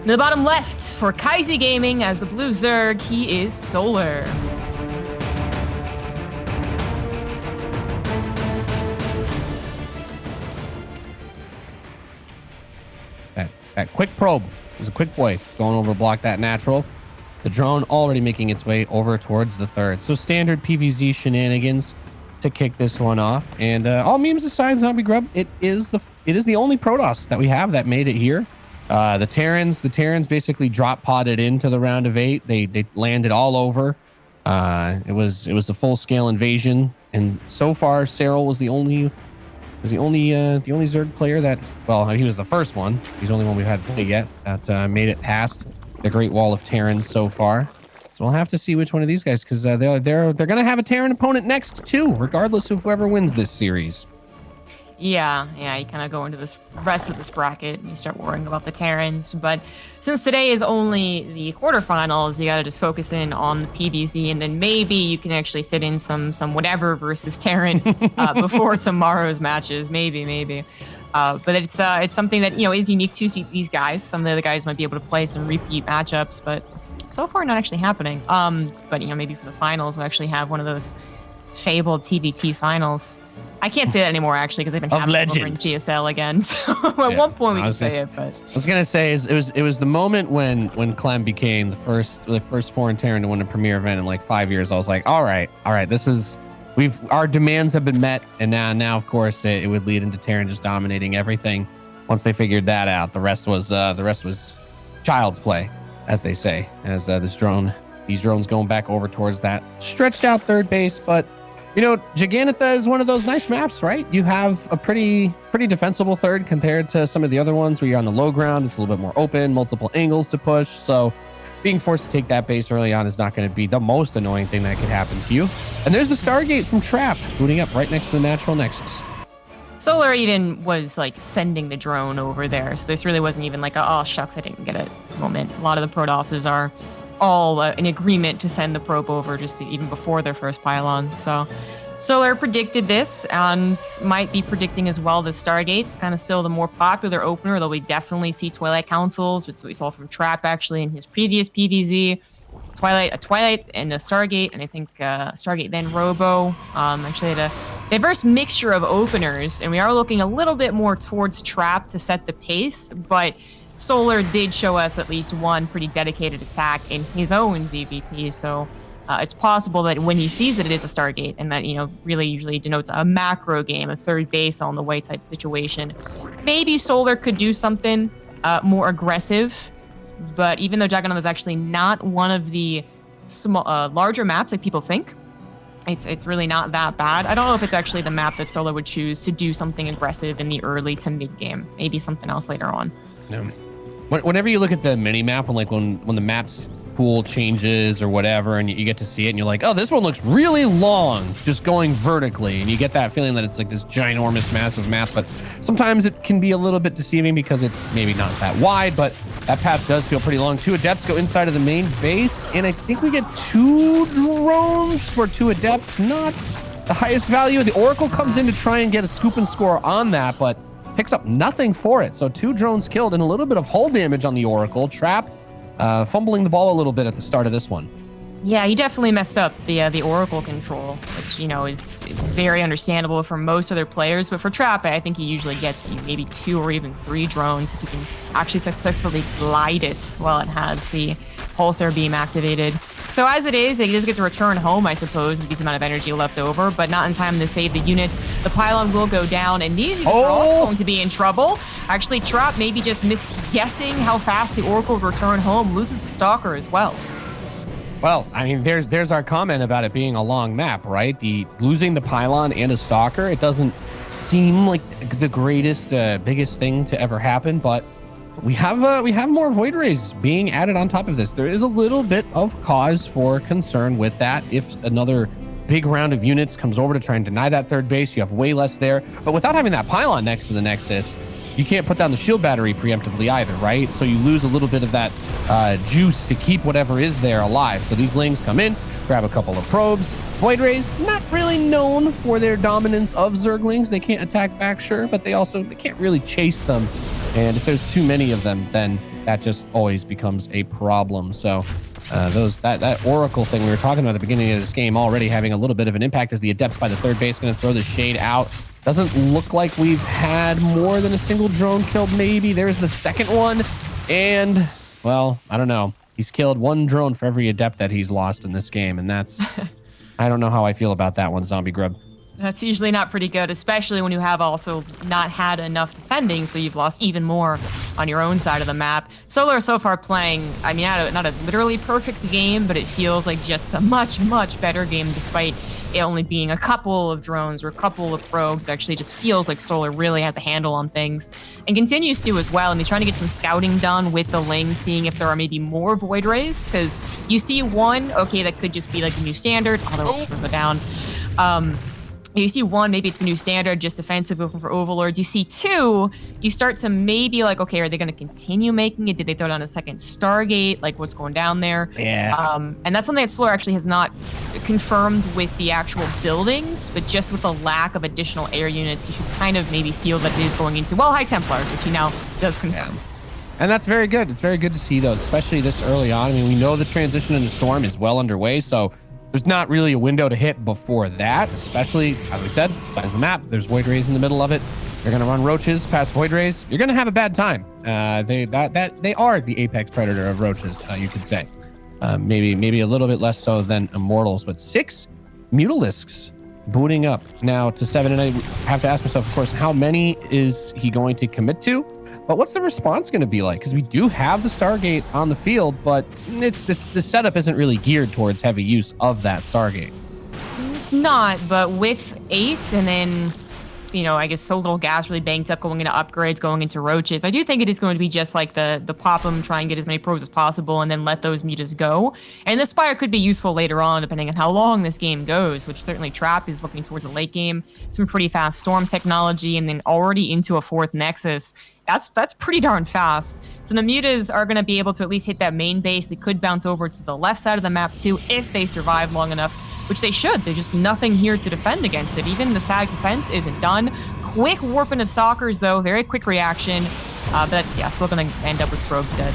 In the bottom left for Kaizi Gaming as the blue Zerg, he is Solar. That quick probe was a quick boy going over to block that natural. The drone already making its way over towards the third. So standard PvZ shenanigans to kick this one off. And all memes aside, Zombie Grub, it is the only Protoss that we have that made it here. The Terrans basically drop podded into the round of 8. They landed all over. It was a full scale invasion, and so far Cyril was the only Zerg player that, well, he was the first one. He's the only one we've had play yet that made it past the Great Wall of Terrans so far. So we'll have to see which one of these guys, because they're gonna have a Terran opponent next too, regardless of whoever wins this series. Yeah, you kind of go into this rest of this bracket and you start worrying about the Terrans. But since today is only the quarterfinals, you got to just focus in on the PvZ, and then maybe you can actually fit in some whatever versus Terran before tomorrow's matches. Maybe. But it's something that is unique to these guys. Some of the other guys might be able to play some repeat matchups, but so far not actually happening. But maybe for the finals we'll actually have one of those fabled TVT finals. I can't say that anymore, actually, because they've been happening over in GSL again. So at one point we can say it, but I was gonna say it was the moment when Clem became the first foreign Terran to win a premier event in like 5 years. I was like, all right, our demands have been met, and now of course it would lead into Terran just dominating everything. Once they figured that out, the rest was child's play, as they say. As these drones going back over towards that stretched out third base, but. Gigantha is one of those nice maps, right? You have a pretty defensible third compared to some of the other ones where you're on the low ground. It's a little bit more open, multiple angles to push. So being forced to take that base early on is not going to be the most annoying thing that could happen to you. And there's the Stargate from Trap booting up right next to the natural nexus. Solar even was like sending the drone over there. So this really wasn't even like oh shucks, I didn't get it moment. A lot of the Protosses are all in agreement to send the probe over even before their first pylon. So Solar predicted this and might be predicting as well the Stargate's kind of still the more popular opener, though we definitely see Twilight Councils, which we saw from Trap actually in his previous PvZ. A Twilight and a Stargate, and I think Stargate then Robo. Actually had a diverse mixture of openers, and we are looking a little bit more towards Trap to set the pace, but Solar did show us at least one pretty dedicated attack in his own ZVP, so it's possible that when he sees that it is a Stargate, and that, really usually denotes a macro game, a third base on the way type situation, maybe Solar could do something more aggressive. But even though Juggernaut is actually not one of the larger maps like people think, it's really not that bad. I don't know if it's actually the map that Solar would choose to do something aggressive in the early to mid game. Maybe something else later on. Yeah. Whenever you look at the mini map, when the map's pool changes or whatever, and you get to see it, and you're like, oh, this one looks really long, just going vertically, and you get that feeling that it's like this ginormous, massive map. But sometimes it can be a little bit deceiving because it's maybe not that wide, but that path does feel pretty long. 2 Adepts go inside of the main base, and I think we get 2 drones for 2 Adepts. Not the highest value. The Oracle comes in to try and get a scoop and score on that, but picks up nothing for it. So 2 drones killed and a little bit of hull damage on the Oracle. Trap fumbling the ball a little bit at the start of this one. Yeah, he definitely messed up the Oracle control, which, is very understandable for most other players. But for Trap, I think he usually gets maybe 2 or even 3 drones if he can actually successfully glide it while it has the pulsar beam activated. So as it is, he does get to return home, I suppose, with a decent amount of energy left over, but not in time to save the units. The pylon will go down, and these units are also going to be in trouble. Actually, Trap maybe just misguessing how fast the Oracle will return home, loses the Stalker as well. Well, I mean, there's our comment about it being a long map, right? Losing the pylon and a Stalker, it doesn't seem like the greatest, biggest thing to ever happen, but we have more Void Rays being added on top of this. There is a little bit of cause for concern with that. If another big round of units comes over to try and deny that third base, you have way less there. But without having that pylon next to the Nexus, you can't put down the shield battery preemptively either, right? So you lose a little bit of that juice to keep whatever is there alive. So these lings come in, grab a couple of probes. Void Rays, not really known for their dominance of Zerglings. They can't attack back, sure, but they can't really chase them. And if there's too many of them, then that just always becomes a problem. So that Oracle thing we were talking about at the beginning of this game already having a little bit of an impact as the Adepts by the third base going to throw the shade out. Doesn't look like we've had more than a single drone killed, maybe. There's the second one. And, well, I don't know. He's killed one drone for every Adept that he's lost in this game. And that's, I don't know how I feel about that one, Zombie Grub. That's usually not pretty good, especially when you have also not had enough defending, so you've lost even more on your own side of the map. Solar so far playing, I mean, not a literally perfect game, but it feels like just a much, much better game despite it only being a couple of drones or a couple of probes. Actually just feels like Solar really has a handle on things and continues to as well. And he's trying to get some scouting done with the Ling, seeing if there are maybe more Void Rays, because you see one, okay, that could just be like the new standard, although it's down. You see one, maybe it's the new standard, just defensive looking for overlords. You see two, you start to maybe like, okay, are they going to continue making it? Did they throw down a second Stargate? Like what's going down there? Yeah. And that's something that Solar actually has not confirmed with the actual buildings, but just with the lack of additional air units, you should kind of maybe feel that it is going into, well, High Templars, which he now does confirm. Yeah. And that's very good. It's very good to see those, especially this early on. I mean, we know the transition into Storm is well underway, so there's not really a window to hit before that, especially, as we said, size of the map. There's Void Rays in the middle of it. You're going to run Roaches past Void Rays. You're going to have a bad time. They are the apex predator of Roaches, you could say. Maybe a little bit less so than Immortals, but 6 Mutalisks booting up now to 7. And I have to ask myself, of course, how many is he going to commit to? But what's the response going to be like? Because we do have the Stargate on the field, but the setup isn't really geared towards heavy use of that Stargate. It's not, but with 8 and then, you know, I guess so little gas really banked up going into upgrades, going into Roaches, I do think it is going to be just like the pop them, try and get as many probes as possible, and then let those mutas go. And the Spire could be useful later on, depending on how long this game goes, which certainly Trap is looking towards a late game. Some pretty fast Storm technology, and then already into a 4th Nexus. That's pretty darn fast. So the mutas are going to be able to at least hit that main base. They could bounce over to the left side of the map too if they survive long enough, which they should. There's just nothing here to defend against it. Even the stag defense isn't done. Quick warping of Stalkers though, very quick reaction. But that's, yeah, still going to end up with probes dead.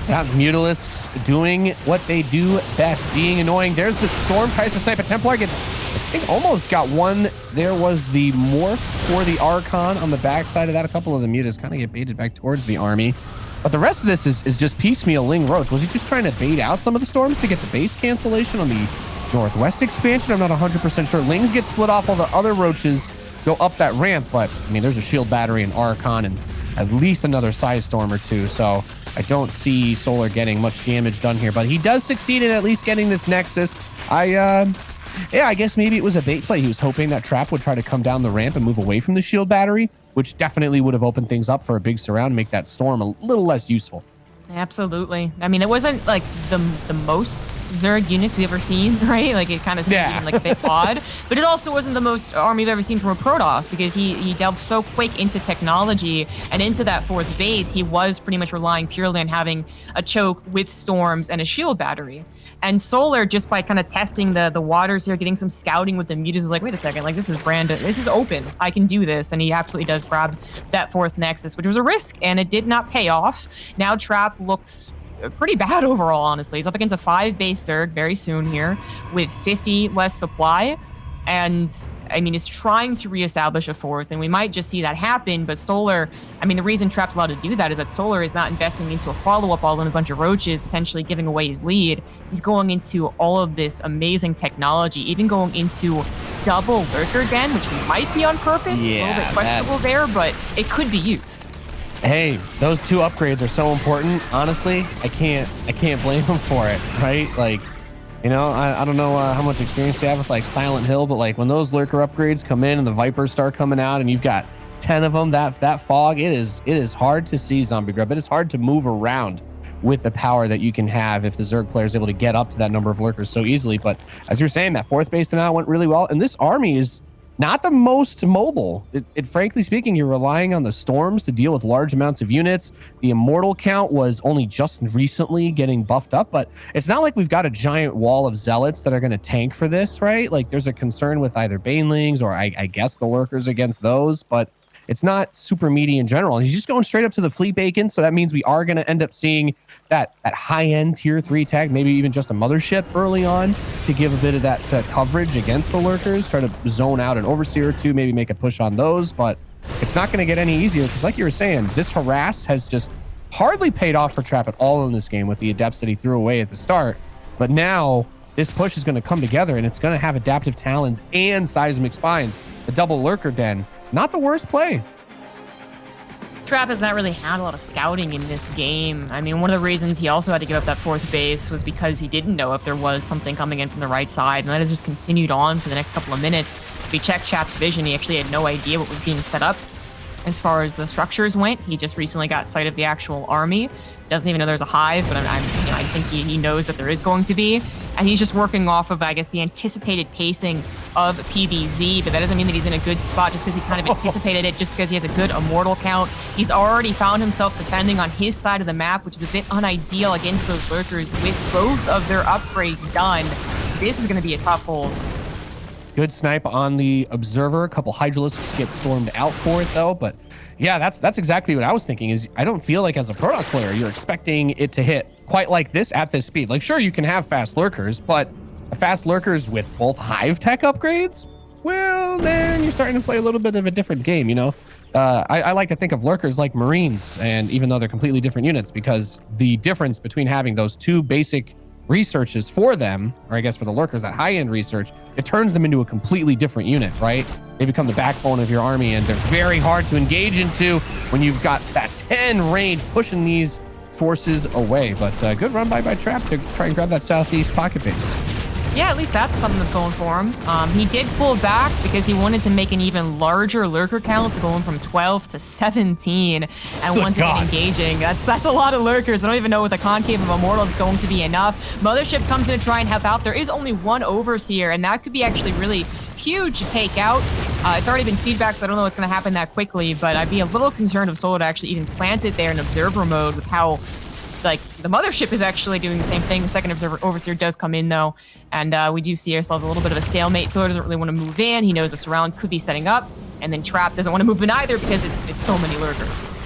Yeah, Mutalisks doing what they do best, being annoying. There's the Storm, tries to snipe a Templar, gets, I think, almost got one. There was the Morph for the Archon on the backside of that. A couple of the Mutas kind of get baited back towards the army. But the rest of this is just piecemeal Ling Roach. Was he just trying to bait out some of the Storms to get the base cancellation on the Northwest expansion? I'm not 100% sure. Lings get split off while the other Roaches go up that ramp. But, I mean, there's a Shield Battery and Archon and at least another Size Storm or two. So I don't see Solar getting much damage done here, but he does succeed in at least getting this Nexus. Yeah, I guess maybe it was a bait play. He was hoping that Trap would try to come down the ramp and move away from the shield battery, which definitely would have opened things up for a big surround and make that Storm a little less useful. Absolutely. I mean, it wasn't like the most Zerg units we've ever seen, right? Like it kind of seemed even like a bit odd, but it also wasn't the most army we've ever seen from a Protoss because he delved so quick into technology and into that 4th base. He was pretty much relying purely on having a choke with Storms and a shield battery. And Solar, just by kind of testing the waters here, getting some scouting with the mutas, was like, wait a second, like this is open. I can do this. And he absolutely does grab that 4th Nexus, which was a risk, and it did not pay off. Now Trap looks pretty bad overall, honestly. He's up against a 5 base Zerg very soon here with 50 less supply. And I mean, he's trying to reestablish a 4th, and we might just see that happen. But Solar, I mean, the reason Trap's allowed to do that is that Solar is not investing into a follow-up all in a bunch of Roaches, potentially giving away his lead. He's going into all of this amazing technology, even going into double Lurker again, which might be on purpose. Yeah, a little bit questionable there, but it could be used. Hey, those 2 upgrades are so important. Honestly, I can't blame him for it, right? Like, you know, I don't know how much experience you have with like Silent Hill, but like when those Lurker upgrades come in and the Vipers start coming out and you've got 10 of them, that fog, it is hard to see, Zombie Grub. It is hard to move around with the power that you can have if the Zerg player is able to get up to that number of Lurkers so easily. But as you're saying, that 4th base now went really well. And this army is not the most mobile. It frankly speaking, you're relying on the storms to deal with large amounts of units. The immortal count was only just recently getting buffed up, but it's not like we've got a giant wall of zealots that are going to tank for this, right? Like there's a concern with either banelings or I guess the lurkers against those, but it's not super meaty in general. And he's just going straight up to the fleet bacon. So that means we are going to end up seeing that high-end tier 3 tag, maybe even just a mothership early on to give a bit of that coverage against the lurkers, try to zone out an overseer or two, maybe make a push on those. But it's not going to get any easier because like you were saying, this harass has just hardly paid off for Trap at all in this game with the adepts that he threw away at the start. But now this push is going to come together and it's going to have adaptive talons and seismic spines, the double lurker den. Not the worst play. Trap has not really had a lot of scouting in this game. I mean, one of the reasons he also had to give up that 4th base was because he didn't know if there was something coming in from the right side, and that has just continued on for the next couple of minutes. If we check Trap's vision, he actually had no idea what was being set up as far as the structures went. He just recently got sight of the actual army. Doesn't even know there's a hive, but I think he knows that there is going to be. And he's just working off of, I guess, the anticipated pacing of PVZ, but that doesn't mean that he's in a good spot just because he kind of anticipated it, just because he has a good immortal count. He's already found himself defending on his side of the map, which is a bit unideal against those lurkers with both of their upgrades done. This is going to be a tough hold. Good snipe on the observer. A couple hydralisks get stormed out for it though, but yeah, that's exactly what I was thinking. Is I don't feel like as a Protoss player you're expecting it to hit quite like this at this speed. Like sure, you can have fast lurkers, but fast lurkers with both hive tech upgrades, well, then you're starting to play a little bit of a different game, you know. I like to think of lurkers like Marines, and even though they're completely different units, because the difference between having those two basic researches for them, or I guess for the lurkers, that high-end research, it turns them into a completely different unit, right? They become the backbone of your army, and they're very hard to engage into when you've got that 10 range pushing these forces away. But good run by Trap to try and grab that southeast pocket base. Yeah, at least that's something that's going for him. He did pull back because he wanted to make an even larger lurker count, so going from 12 to 17. And once again engaging, that's a lot of lurkers. I don't even know with a concave of immortal is going to be enough. Mothership comes in to try and help out. There is only one overseer, and that could be actually really huge to take out. It's already been feedback, so I don't know what's going to happen that quickly, but I'd be a little concerned if Solo to actually even plant it there in observer mode with how like the mothership is actually doing the same thing. The second overseer does come in though, and we do see ourselves a little bit of a stalemate. Solo doesn't really want to move in. He knows the surround could be setting up, and then Trap doesn't want to move in either because it's so many lurkers.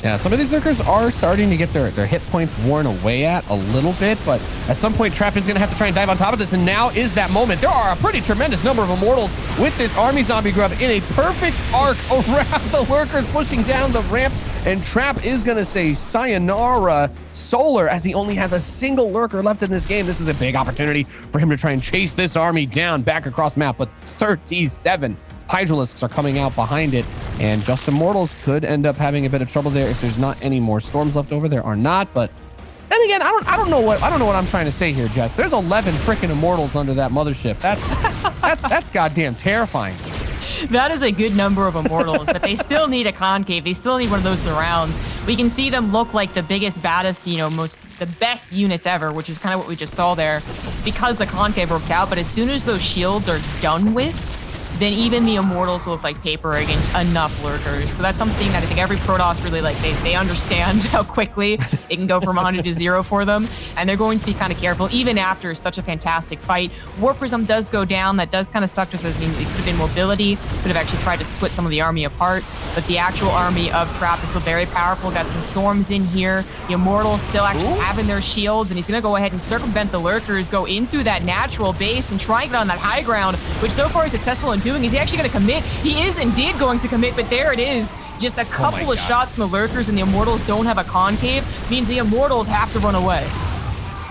Yeah, some of these lurkers are starting to get their hit points worn away at a little bit, but at some point Trap is going to have to try and dive on top of this, and now is that moment. There are a pretty tremendous number of immortals with this army zombie grub in a perfect arc around the lurkers pushing down the ramp, and Trap is going to say sayonara Solar as he only has a single lurker left in this game. This is a big opportunity for him to try and chase this army down back across the map, but 37 Hydralisks are coming out behind it, and just Immortals could end up having a bit of trouble there if there's not any more storms left over. There are not, but then again, I don't know what I'm trying to say here, Jess. There's 11 freaking Immortals under that mothership. That's goddamn terrifying. That is a good number of immortals, but they still need a concave. They still need one of those surrounds. We can see them look like the biggest, baddest, the best units ever, which is kind of what we just saw there, because the concave worked out. But as soon as those shields are done with, then even the immortals will look like paper against enough lurkers. So that's something that I think every Protoss really they understand how quickly it can go from 100 to 0 for them, and they're going to be kind of careful even after such a fantastic fight. War Prism does go down. That does kind of suck, just as it means it could have been mobility, could have actually tried to split some of the army apart, but the actual army of Trap is still very powerful. Got some storms in here. The immortals still actually having their shields, and he's gonna go ahead and circumvent the lurkers, go in through that natural base and try and get on that high ground, which so far is successful in doing. Is he actually going to commit? He is indeed going to commit, but there it is. Just a couple of shots from the lurkers, and the immortals don't have a concave, means the immortals have to run away.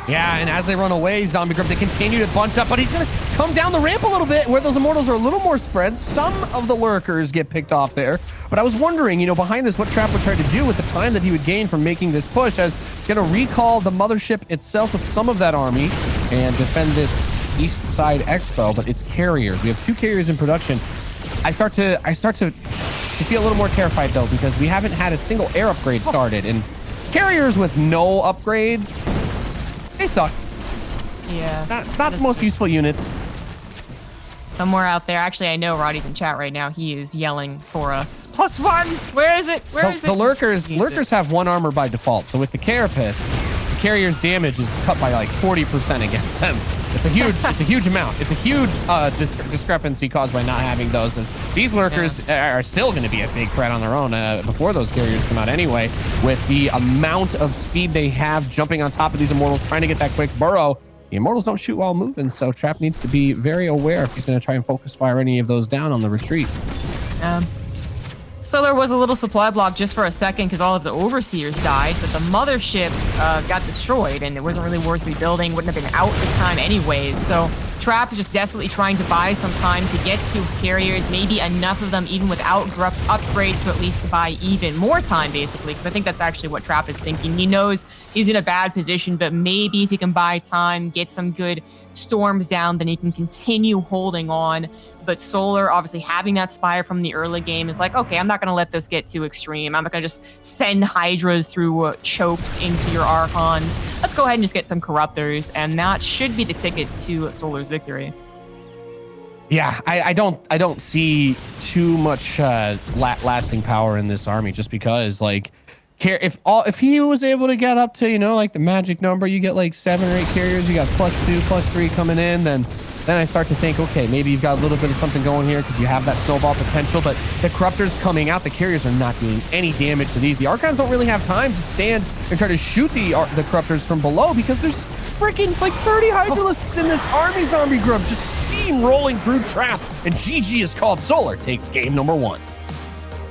Yeah, and as they run away, Zombie Grub, they continue to bunch up, but he's going to come down the ramp a little bit where those immortals are a little more spread. Some of the lurkers get picked off there, but I was wondering, behind this, what Trap would try to do with the time that he would gain from making this push, as it's going to recall the mothership itself with some of that army and defend this east side expo, but it's carriers. We have 2 carriers in production. I start to feel a little more terrified though, because we haven't had a single air upgrade started, and carriers with no upgrades, they suck. Yeah. Not the most useful units. Somewhere out there. Actually, I know Roddy's in chat right now. He is yelling for us. +1. Where is it? Where is it? The lurkers have 1 armor by default. So with the carapace, the carrier's damage is cut by like 40% against them. It's a huge amount. It's a huge discrepancy caused by not having those. As these lurkers are still going to be a big threat on their own before those carriers come out anyway. With the amount of speed they have jumping on top of these immortals, trying to get that quick burrow. The immortals don't shoot while moving, so Trap needs to be very aware if he's going to try and focus fire any of those down on the retreat. So there was a little supply block just for a second because all of the overseers died, but the mothership got destroyed and it wasn't really worth rebuilding, wouldn't have been out this time anyways. So Trap is just desperately trying to buy some time to get 2 carriers, maybe enough of them even without upgrades to at least buy even more time basically, because I think that's actually what Trap is thinking. He knows he's in a bad position, but maybe if he can buy time, get some good storms down, then he can continue holding on. But Solar, obviously having that Spire from the early game is like, okay, I'm not going to let this get too extreme. I'm not going to just send Hydras through chokes into your Archons. Let's go ahead and just get some Corruptors, and that should be the ticket to Solar's victory. Yeah, I don't see too much lasting power in this army, just because like if he was able to get up to, you know, like the magic number, you get like 7 or 8 carriers, you got +2, +3 coming in, then I start to think, okay, maybe you've got a little bit of something going here because you have that snowball potential, but the Corruptors coming out, the carriers are not doing any damage to these. The Archons don't really have time to stand and try to shoot the Corruptors from below because there's freaking like 30 Hydralisks in this army zombie group just steamrolling through Trap, and GG is called. Solar takes game number 1.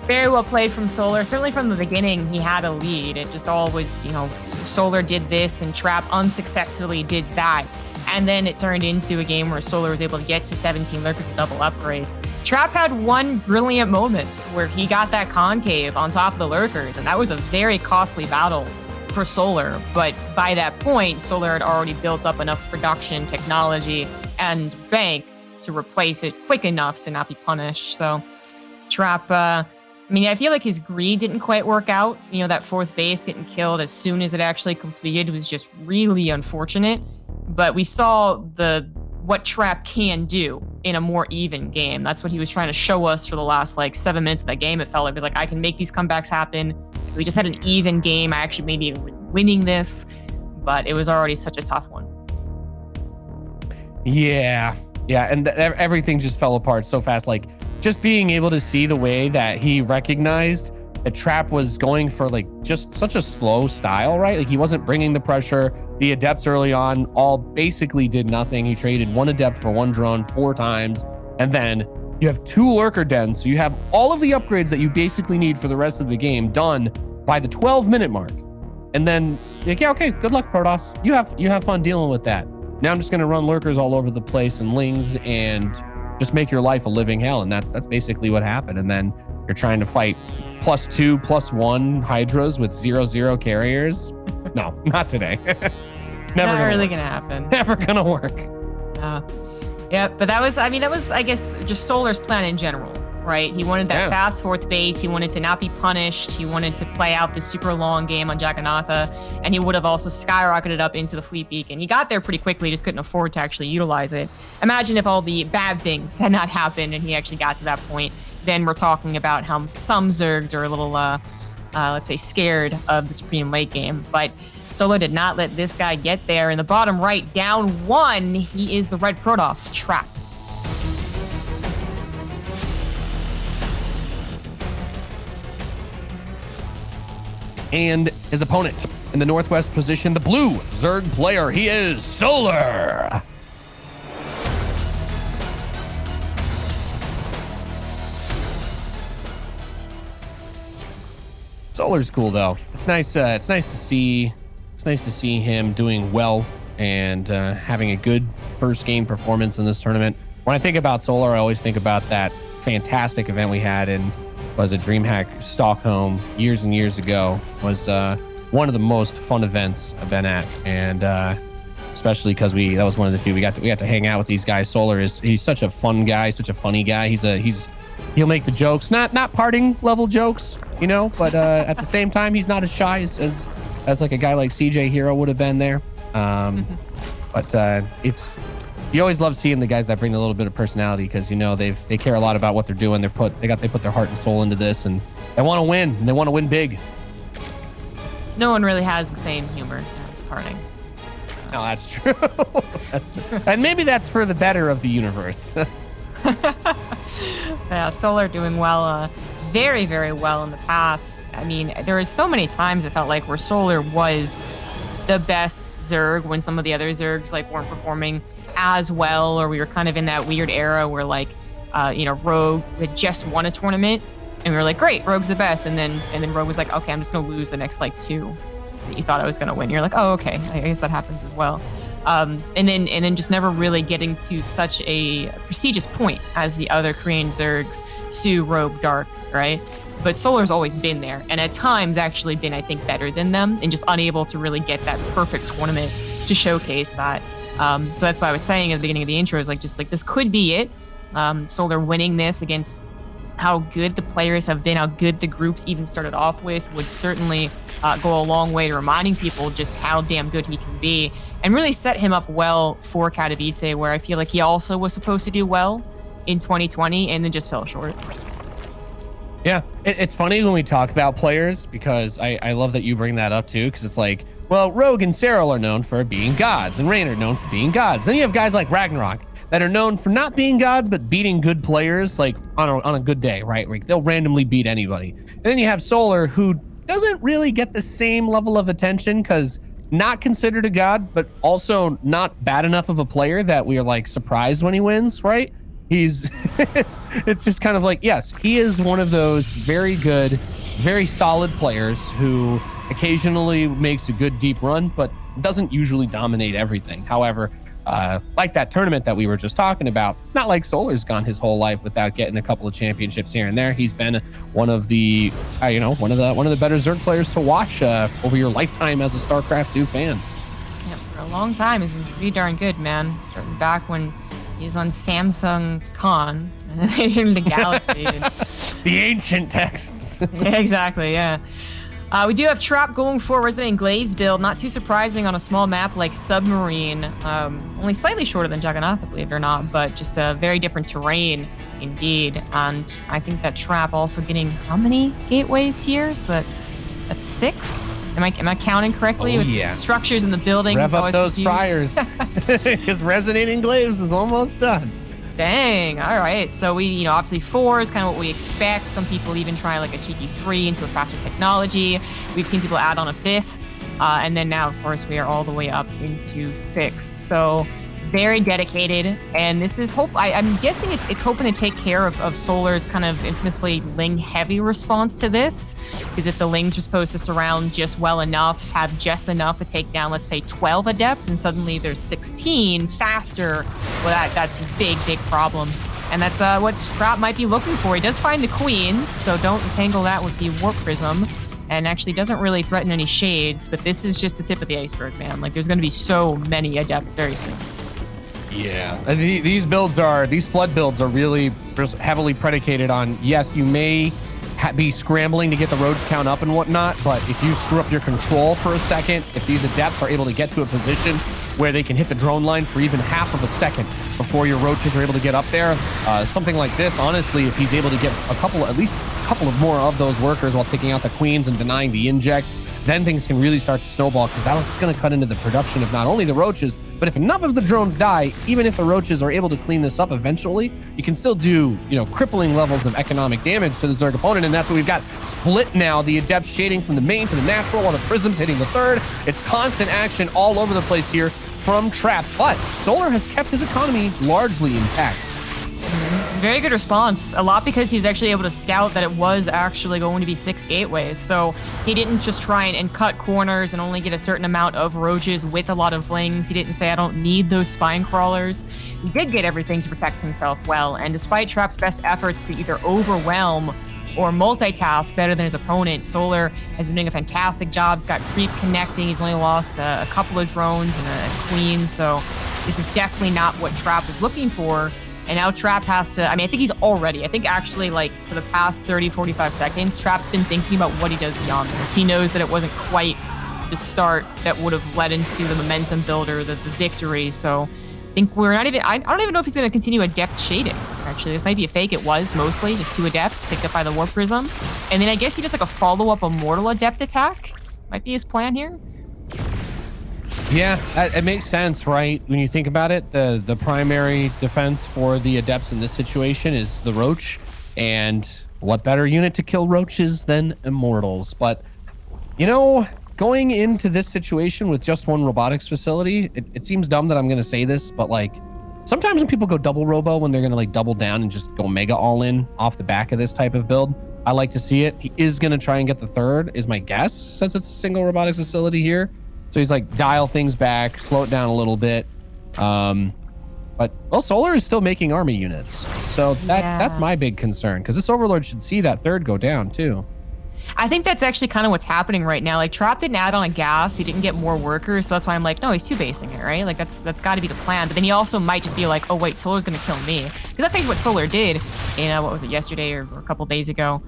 Very well played from Solar. Certainly from the beginning, he had a lead. It just all was, you know, Solar did this and Trap unsuccessfully did that. And then it turned into a game where Solar was able to get to 17 lurkers with double upgrades. Trap had one brilliant moment where he got that concave on top of the lurkers, and that was a very costly battle for Solar. But by that point, Solar had already built up enough production, technology, and bank to replace it quick enough to not be punished. So Trap, I mean, I feel like his greed didn't quite work out. You know, that 4th base getting killed as soon as it actually completed was just really unfortunate. But we saw what Trap can do in a more even game. That's what he was trying to show us for the last like 7 minutes of that game. It felt like it was like, I can make these comebacks happen. If we just had an even game, I actually maybe winning this, but it was already such a tough one. Yeah, and everything just fell apart so fast. Like just being able to see the way that he recognized that Trap was going for like just such a slow style, right? Like he wasn't bringing the pressure. The adepts early on all basically did nothing. He traded 1 adept for 1 drone 4 times. And then you have 2 lurker dens. So you have all of the upgrades that you basically need for the rest of the game done by the 12-minute mark. And then like, yeah, okay, good luck, Protoss. You have fun dealing with that. Now I'm just going to run lurkers all over the place and lings and just make your life a living hell. And that's basically what happened. And then you're trying to fight +2, +1 Hydras with 0/0 carriers. No, not today. Not really gonna happen. Never gonna work. Yeah, but that was, I guess, just Solar's plan in general, right? He wanted that fast 4th base. He wanted to not be punished. He wanted to play out the super long game on Jagannatha, and he would have also skyrocketed up into the Fleet Beacon. He got there pretty quickly, just couldn't afford to actually utilize it. Imagine if all the bad things had not happened and he actually got to that point. Then we're talking about how some Zergs are a little, let's say, scared of the Supreme late game. But Solo did not let this guy get there. In the bottom right, down 1, he is the red Protoss, Trap. And his opponent in the northwest position, the blue Zerg player, he is Solar. Solar's cool though. It's nice to see him doing well and having a good first game performance in this tournament. When I think about Solar, I always think about that fantastic event we had in DreamHack Stockholm years and years ago. It was one of the most fun events I've been at, and especially because that was one of the few we got to hang out with these guys. Solar he's such a fun guy, such a funny guy. He'll make the jokes, not parting level jokes, you know, but at the same time, he's not as shy as like a guy like CJ Hero would have been there. But it's You always love seeing the guys that bring a little bit of personality because, you know, they care a lot about what they're doing. They put their heart and soul into this, and they want to win, and they want to win big. No one really has the same humor as Parting. No, that's true. That's true. And maybe that's for the better of the universe. Yeah, Solar doing well, very, very well in the past. I mean, there was so many times it felt like where Solar was the best Zerg when some of the other Zergs like weren't performing as well, or we were kind of in that weird era where like, you know, Rogue had just won a tournament, and we were like, great, Rogue's the best, and then Rogue was like, okay, I'm just gonna lose the next like 2 that you thought I was gonna win. You're like, oh, okay, I guess that happens as well. And then just never really getting to such a prestigious point as the other Korean Zergs to Rogue Dark, right? But Solar's always been there, and at times actually been, I think, better than them, and just unable to really get that perfect tournament to showcase that. So that's why I was saying at the beginning of the intro is like, just like this could be it. Solar winning this against how good the players have been, how good the groups even started off with, would certainly go a long way to reminding people just how damn good he can be, and really set him up well for Katowice, where I feel like he also was supposed to do well in 2020 and then just fell short. Yeah, it's funny when we talk about players, because I love that you bring that up too, because it's like, well, Rogue and Cyril are known for being gods, and Raynor known for being gods. Then you have guys like Ragnarok that are known for not being gods, but beating good players, like on a good day, right? Like they'll randomly beat anybody. And then you have Solar, who doesn't really get the same level of attention because not considered a god, but also not bad enough of a player that we are like surprised when he wins, right? He's it's just kind of like, yes, he is one of those very good, very solid players who occasionally makes a good deep run, but doesn't usually dominate everything. However, like that tournament that we were just talking about, it's not like Solar's gone his whole life without getting a couple of championships here and there. He's been one of the, one of the better Zerg players to watch over your lifetime as a StarCraft 2 fan. Yeah, for a long time, he's been pretty darn good, man. Starting back when he was on Samsung Con in the Galaxy. The ancient texts. Yeah, exactly, yeah. We do have Trap going for Resident Glaze build. Not too surprising on a small map like Submarine. Only slightly shorter than Juggernaut, believe it or not, but just a very different terrain indeed. And I think that Trap also getting how many gateways here? So that's 6. Am I counting correctly? Oh, with yeah. Structures in the building. Rev up those fires. His Resonating Glaives is almost done. Dang. All right. So we, obviously 4 is kind of what we expect. Some people even try like a cheeky 3 into a faster technology. We've seen people add on a 5th. And then now, of course, we are all the way up into 6. So very dedicated. And this is I'm guessing it's hoping to take care of Solar's kind of infamously Ling heavy response to this. Because if the Lings are supposed to surround just well enough, have just enough to take down, let's say 12 adepts, and suddenly there's 16 faster, well, that's a big, big problem. And that's what Trap might be looking for. He does find the queens, so don't entangle that with the Warp Prism. And actually doesn't really threaten any shades, but this is just the tip of the iceberg, man. Like, there's going to be so many adepts very soon. Yeah, and these flood builds are really heavily predicated on, yes, you may be scrambling to get the roach count up and whatnot, but if you screw up your control for a second, if these adepts are able to get to a position where they can hit the drone line for even half of a second before your roaches are able to get up there, something like this, honestly, if he's able to get at least a couple of more of those workers while taking out the queens and denying the injects, then things can really start to snowball, because that's going to cut into the production of not only the roaches, but if enough of the drones die, even if the roaches are able to clean this up eventually, you can still do, crippling levels of economic damage to the Zerg opponent. And that's what we've got split now. The adepts shading from the main to the natural, while the prisms hitting the third. It's constant action all over the place here from Trap, but Solar has kept his economy largely intact. Very good response. A lot because he's actually able to scout that it was actually going to be 6 gateways. So he didn't just try and cut corners and only get a certain amount of roaches with a lot of flings. He didn't say, I don't need those spine crawlers. He did get everything to protect himself well. And despite Trap's best efforts to either overwhelm or multitask better than his opponent, Solar has been doing a fantastic job. He's got creep connecting. He's only lost a couple of drones and a queen. So this is definitely not what Trap is looking for. And now Trap has to, I think actually like for the past 30, 45 seconds, Trap's been thinking about what he does beyond this. He knows that it wasn't quite the start that would have led into the momentum builder, the victory. So think we're not even, I don't even know if he's going to continue Adept shading. Actually, this might be a fake. It was mostly just 2 Adepts picked up by the Warp Prism. And then I guess he does like a follow-up Immortal Adept attack. Might be his plan here. Yeah, it makes sense, right? When you think about it, the primary defense for the Adepts in this situation is the Roach. And what better unit to kill Roaches than Immortals? But, you know, going into this situation with just 1 robotics facility, it seems dumb that I'm going to say this, but like sometimes when people go double robo, when they're going to like double down and just go mega all in off the back of this type of build, I like to see it. He is going to try and get the 3rd is my guess, since it's a single robotics facility here. So he's like dial things back, slow it down a little bit. But well, Solar is still making army units. So that's my big concern, because this Overlord should see that 3rd go down too. I think that's actually kind of what's happening right now. Like, Trap didn't add on a gas. He didn't get more workers. So that's why I'm like, no, he's 2-basing it, right? Like, that's got to be the plan. But then he also might just be like, oh, wait, Solar's going to kill me. Because that's actually what Solar did in, what was it, yesterday or a couple days ago,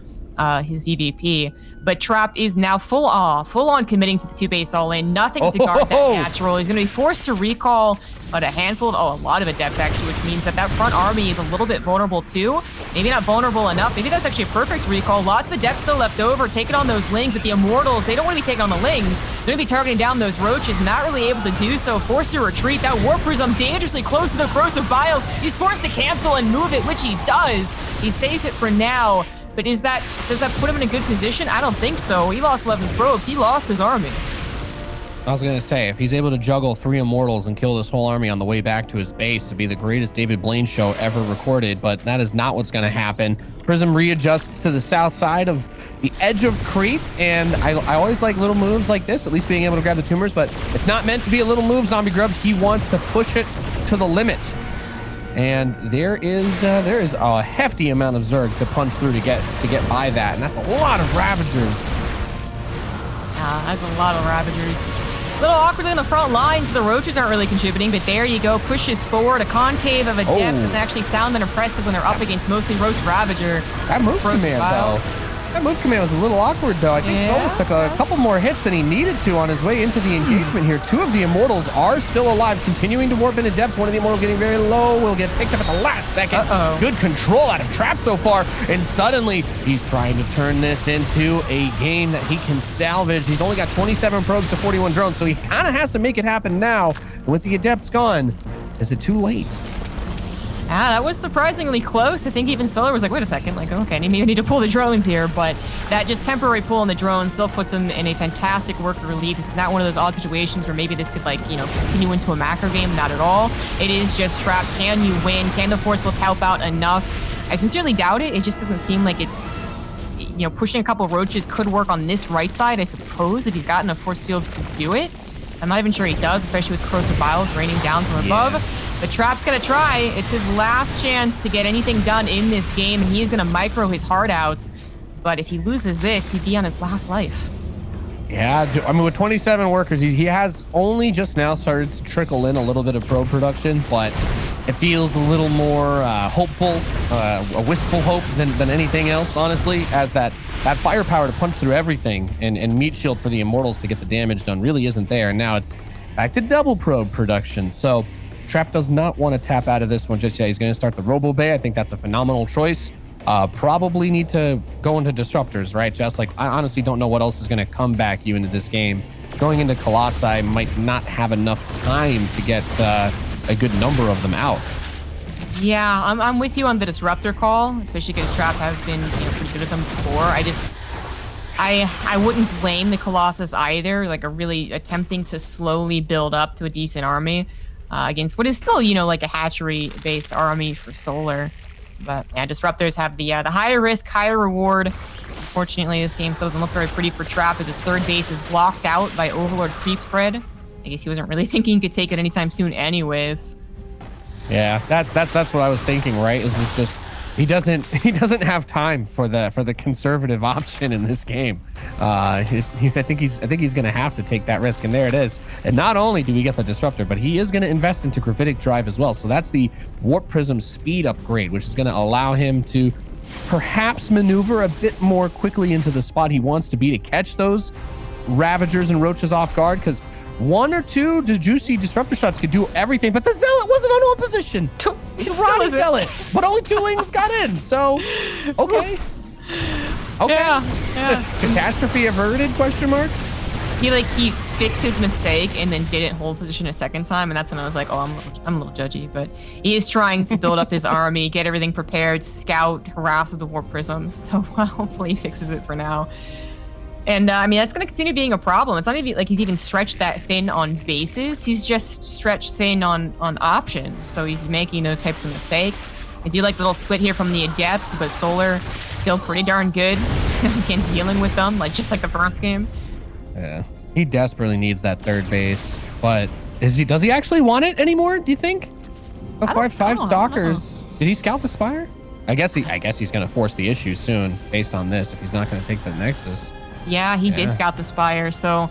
his EVP. But Trap is now full on committing to the 2-base all-in. Nothing to guard that natural. He's going to be forced to recall but a handful of, a lot of Adepts actually, which means that front army is a little bit vulnerable too. Maybe not vulnerable enough. Maybe that's actually a perfect recall. Lots of Adepts still left over, taking on those Lings, but the Immortals, they don't want to be taking on the Lings. They're going to be targeting down those Roaches, not really able to do so. Forced to retreat. That Warp Prism dangerously close to the Corrosive Biles. He's forced to cancel and move it, which he does. He saves it for now. But does that put him in a good position? I don't think so. He lost 11 probes. He lost his army. I was going to say, if he's able to juggle 3 Immortals and kill this whole army on the way back to his base, to be the greatest David Blaine show ever recorded, but that is not what's going to happen. Prism readjusts to the south side of the edge of creep, and I always like little moves like this, at least being able to grab the tumors, but it's not meant to be a little move, Zombie Grub. He wants to push it to the limit. And there is a hefty amount of Zerg to punch through to get by that, and that's a lot of Ravagers. That's a lot of Ravagers. A little awkwardly on the front lines, the Roaches aren't really contributing, but there you go, pushes forward. A concave of a depth doesn't actually sound that impressive when they're up against mostly Roach Ravager. That move command, though. That move command was a little awkward, though. I think Solar took a couple more hits than he needed to on his way into the engagement here. 2 of the Immortals are still alive, continuing to warp into depths. One of the Immortals getting very low, will get picked up at the last second. Good control out of Trap so far, and suddenly he's trying to turn this into a game that he can salvage. He's only got 27 probes to 41 drones, so he kind of has to make it happen now. And with the Adepts gone, is it too late? That was surprisingly close. I think even Solar was like, wait a second, like, okay, maybe I need to pull the drones here, but that just temporary pull on the drones still puts him in a fantastic worker lead. This is not one of those odd situations where maybe this could, like, you know, continue into a macro game. Not at all. It is just Trap. Can you win? Can the Force Field help out enough? I sincerely doubt it. It just doesn't seem like it's, you know, pushing a couple of Roaches could work on this right side, I suppose, if he's got enough Force Fields to do it. I'm not even sure he does, especially with Corrosive Biles raining down from above. But Trap's gonna try. It's his last chance to get anything done in this game, and he's gonna micro his heart out. But if he loses this, he'd be on his last life. Yeah, I mean, with 27 workers, he has only just now started to trickle in a little bit of probe production, but it feels a little more hopeful, a wistful hope than anything else, honestly, as that firepower to punch through everything and meat shield for the Immortals to get the damage done really isn't there. And now it's back to double probe production. So Trap does not want to tap out of this one just yet. He's going to start the Robo Bay. I think that's a phenomenal choice. Probably need to go into Disruptors, right? Just like, I honestly don't know what else is going to come back you into this game. Going into Colossi might not have enough time to get a good number of them out. Yeah, I'm with you on the Disruptor call, especially because Trap has been, you know, pretty good at them before. I wouldn't blame the Colossus either, like a really attempting to slowly build up to a decent army against what is still, you know, like a hatchery-based army for Solar. But yeah, Disruptors have the higher risk, higher reward. Unfortunately, this game still doesn't look very pretty for Trap as his third base is blocked out by Overlord Creep Spread. I guess he wasn't really thinking he could take it anytime soon anyways. Yeah, that's what I was thinking, right? Is this just he doesn't have time for the conservative option in this game. I think he's gonna have to take that risk, and there it is. And not only do we get the Disruptor, but he is gonna invest into Gravitic Drive as well. So that's the Warp Prism speed upgrade, which is gonna allow him to perhaps maneuver a bit more quickly into the spot he wants to be to catch those Ravagers and Roaches off guard, because one or two juicy disruptor shots could do everything, but the Zealot wasn't on hold position. He's a Roddy Zealot, but only 2 lings got in, so okay. Okay. Yeah. Catastrophe averted, question mark? He fixed his mistake and then didn't hold position a second time, and that's when I was like, oh, I'm a little judgy, but he is trying to build up his army, get everything prepared, scout, harass with the warp prisms. So hopefully he fixes it for now. And I mean, that's going to continue being a problem. It's not even like he's even stretched that thin on bases. He's just stretched thin on options. So he's making those types of mistakes. I do like the little split here from the Adepts, but Solar still pretty darn good against dealing with them, just like the first game. Yeah, he desperately needs that third base, but does he actually want it anymore? Do you think? Five stalkers. Did he scout the spire? I guess he's gonna force the issue soon, based on this. If he's not gonna take the Nexus. Yeah, he did scout the spire. So,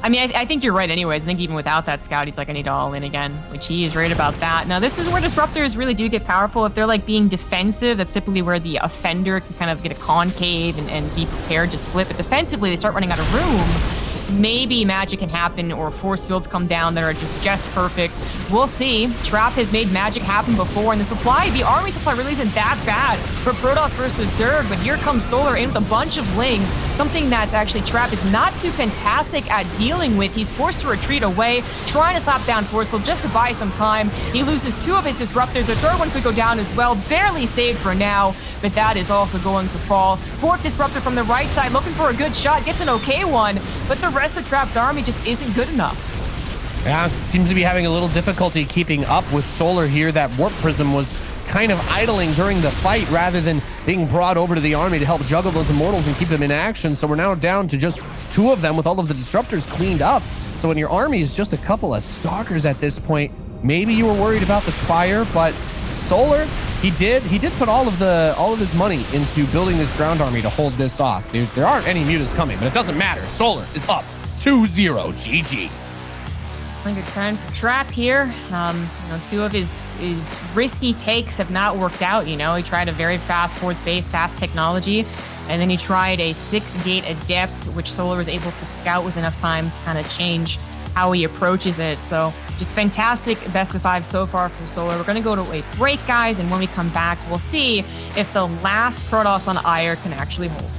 I mean, I think you're right. Anyways, I think even without that scout, he's like, I need to all in again, which he is right about that. Now, this is where disruptors really do get powerful. If they're being defensive, that's typically where the offender can kind of get a concave and be prepared to split. But defensively, they start running out of room. Maybe magic can happen or force fields come down that are just perfect. We'll see. Trap has made magic happen before, and the army supply really isn't that bad for Protoss versus Zerg, but here comes Solar in with a bunch of lings, something that's actually Trap is not too fantastic at dealing with. He's forced to retreat away, trying to slap down force field just to buy some time. He loses 2 of his disruptors. The third one could go down as well, barely saved for now, but that is also going to fall. 4th disruptor from the right side, looking for a good shot, gets an okay one, but the rest of Trap's army just isn't good enough. Yeah, seems to be having a little difficulty keeping up with Solar here. That warp prism was kind of idling during the fight rather than being brought over to the army to help juggle those immortals and keep them in action. So we're now down to just 2 of them with all of the disruptors cleaned up. So when your army is just a couple of stalkers at this point, maybe you were worried about the Spire, but Solar, he did put all of his money into building this ground army to hold this off. There aren't any mutas coming, but it doesn't matter. Solar is up 2-0. GG. I think it's time for Trap here. 2 of his risky takes have not worked out. He tried a very fast 4th base, fast technology, and then he tried a 6-gate Adept, which Solar was able to scout with enough time to kind of change how he approaches it. So just fantastic best of 5 so far from Solar. We're going to go to a break, guys, and when we come back, we'll see if the last Protoss on Ire can actually hold.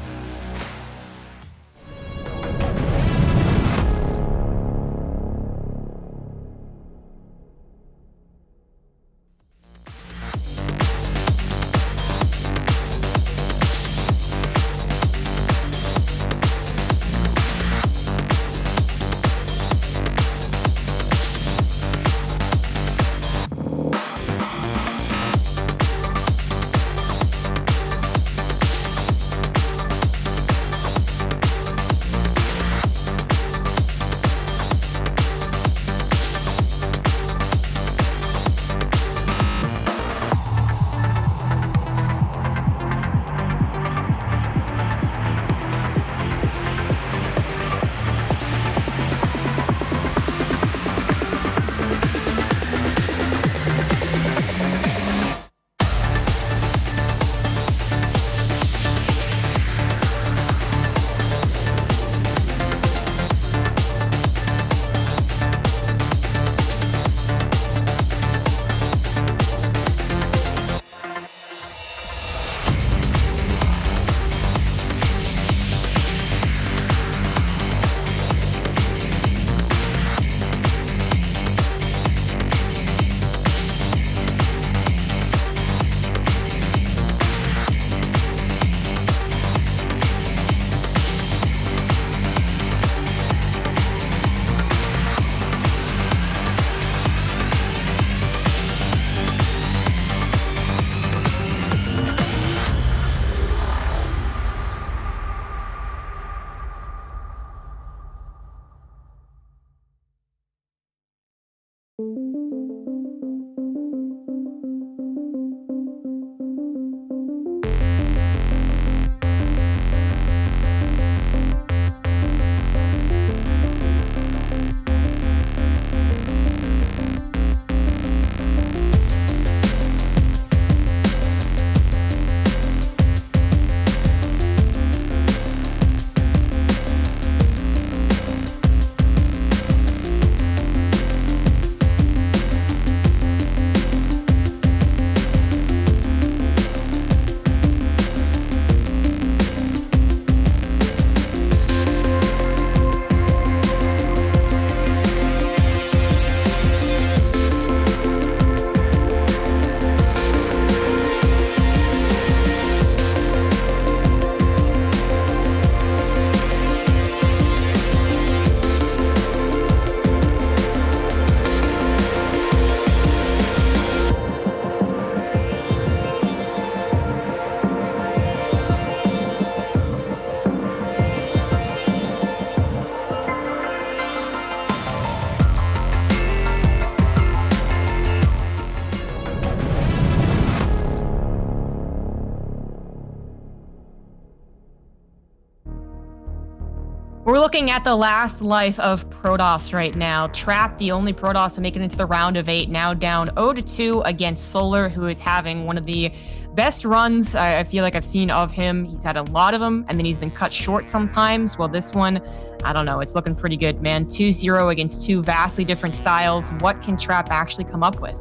We're looking at the last life of Protoss right now. Trap, the only Protoss to make it into the round of 8, now down 0-2 against Solar, who is having one of the best runs I feel like I've seen of him. He's had a lot of them, and then he's been cut short sometimes. Well, this one, I don't know. It's looking pretty good, man. 2-0 against two vastly different styles. What can Trap actually come up with?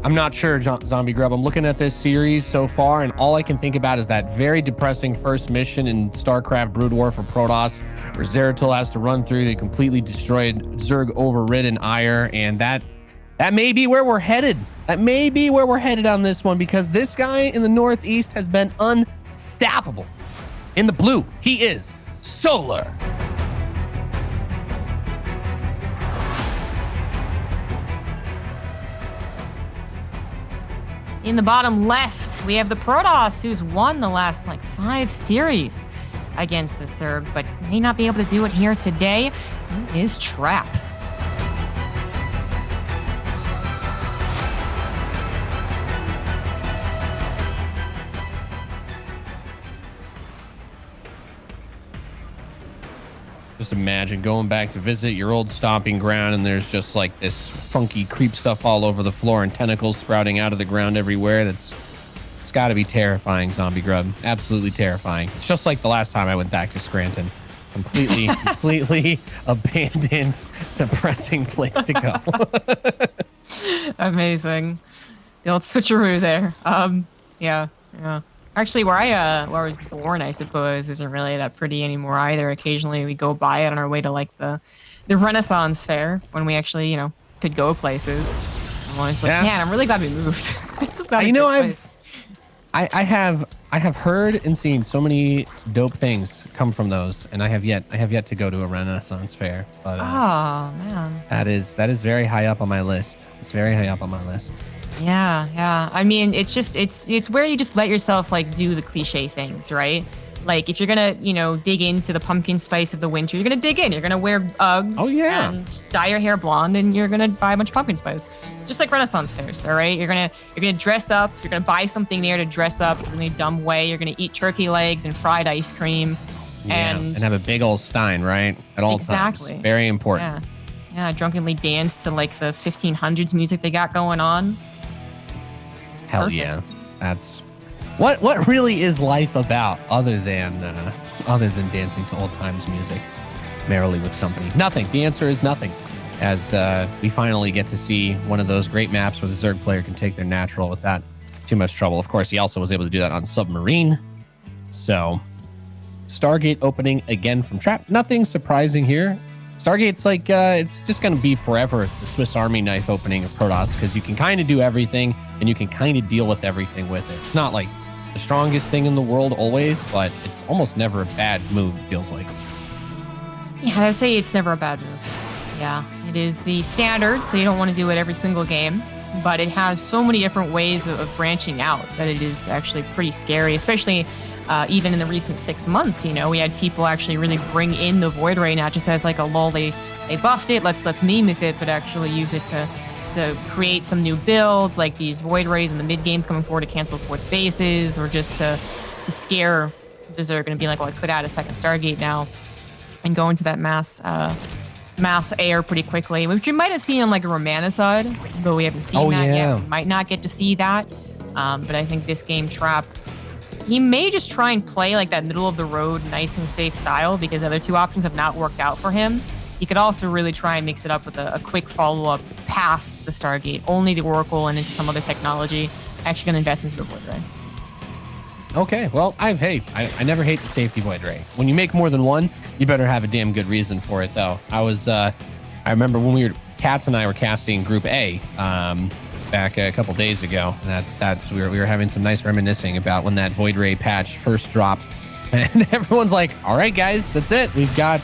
I'm not sure, Zombie Grub. I'm looking at this series so far, and all I can think about is that very depressing first mission in StarCraft Brood War for Protoss, where Zeratul has to run through the completely destroyed Zerg overridden Ire, and that may be where we're headed. That may be where we're headed on this one, because this guy in the Northeast has been unstoppable. In the blue, he is Solar. In the bottom left, we have the Protoss, who's won the last 5 series against the Zerg, but may not be able to do it here today. He is Trap. Just imagine going back to visit your old stomping ground, and there's just this funky creep stuff all over the floor and tentacles sprouting out of the ground everywhere. It's got to be terrifying, Zombie Grub. Absolutely terrifying. It's just like the last time I went back to Scranton. Completely abandoned, depressing place to go. Amazing. The old switcheroo there. Yeah. Actually, where I was born, I suppose, isn't really that pretty anymore either. Occasionally, we go by it on our way to the Renaissance Fair when we actually, could go places. I'm always like, man, I'm really glad we moved. It's just not a good place. I have heard and seen so many dope things come from those, and I have yet to go to a Renaissance Fair. But oh man, that is very high up on my list. It's very high up on my list. Yeah. I mean, it's where you just let yourself do the cliche things, right? Like if you're gonna, dig into the pumpkin spice of the winter, you're gonna dig in. You're gonna wear Uggs. Oh yeah. And dye your hair blonde, and you're gonna buy a bunch of pumpkin spice, just like Renaissance fairs. All right, you're gonna dress up. You're gonna buy something there to dress up in a really dumb way. You're gonna eat turkey legs and fried ice cream, and have a big old stein, right? At all times. Very important. Yeah. Drunkenly dance to the 1500s music they got going on. Hell Perfect. Yeah. That's what really is life about other than dancing to old times music merrily with company. Nothing. The answer is nothing. As we finally get to see one of those great maps where the Zerg player can take their natural without too much trouble. Of course, he also was able to do that on Submarine. So Stargate opening again from Trap. Nothing surprising here. Stargate's it's just going to be forever the Swiss Army knife opening of Protoss, because you can kind of do everything and you can kind of deal with everything with it. It's not the strongest thing in the world always, but it's almost never a bad move, it feels like. Yeah, I would say it's never a bad move. Yeah, it is the standard, so you don't want to do it every single game, but it has so many different ways of branching out that it is actually pretty scary, especially even in the recent 6 months. We had people actually really bring in the Void Ray, not just as a lull. They buffed it, let's meme with it, but actually use it to create some new builds, like these Void Rays in the mid games coming forward to cancel fourth bases, or just to scare the Zerg and be like, well, I could add a second Stargate now and go into that mass air pretty quickly, which we might have seen on a Romana side, though we haven't seen that yet. We might not get to see that, but I think this game Trap, he may just try and play that middle of the road, nice and safe style, because the other two options have not worked out for him. He could also really try and mix it up with a quick follow-up past the Stargate, only the Oracle and into some other technology. Actually going to invest into the Void Ray. Okay, well, I never hate the safety Void Ray. When you make more than one, you better have a damn good reason for it, though. I remember when Katz and I were casting Group A back a couple days ago. And we were having some nice reminiscing about when that Void Ray patch first dropped. And everyone's like, all right, guys, that's it. We've got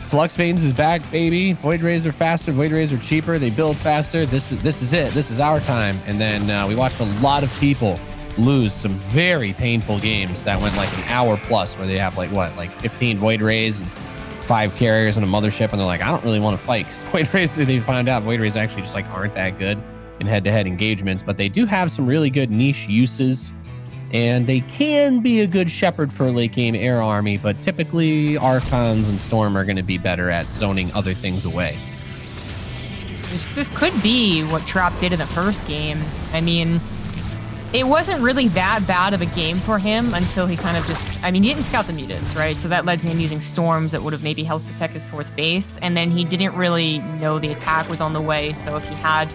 Flux Veins is back, baby. Void Rays are faster. Void Rays are cheaper. They build faster. This is it. This is our time. And then we watched a lot of people lose some very painful games that went an hour plus, where they have 15 Void Rays and 5 carriers and a mothership, and they're like, I don't really want to fight, because Void Rays, they find out Void Rays actually just aren't that good in head-to-head engagements, but they do have some really good niche uses And they can be a good shepherd for late game air army, but typically Archons and Storm are going to be better at zoning other things away. This could be what Trap did in the first game. I mean, it wasn't really that bad of a game for him until he kind of just, I mean, he didn't scout the mutants, right? So that led to him using storms that would have maybe helped protect his fourth base. And then he didn't really know the attack was on the way. So if he had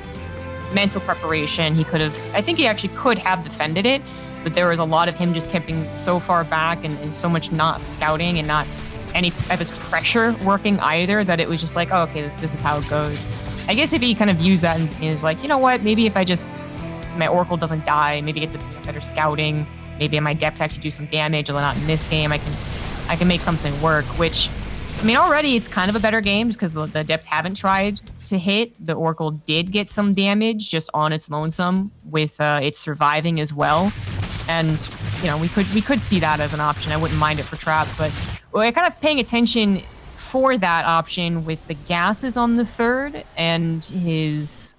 mental preparation, he could have, I think he actually could have defended it. But there was a lot of him just keeping so far back and so much not scouting and not any of his pressure working either that it was just like, oh, okay, this is how it goes. I guess if he kind of used that and is like, you know what, maybe if I just, my Oracle doesn't die, maybe it's a better scouting, maybe my depths actually do some damage, although not in this game, I can make something work, which, I mean, already it's kind of a better game just because the depths haven't tried to hit. The Oracle did get some damage just on its lonesome with it surviving as well. And, you know, we could see that as an option. I wouldn't mind it for Trap, but we're kind of paying attention for that option with the gases on the third and his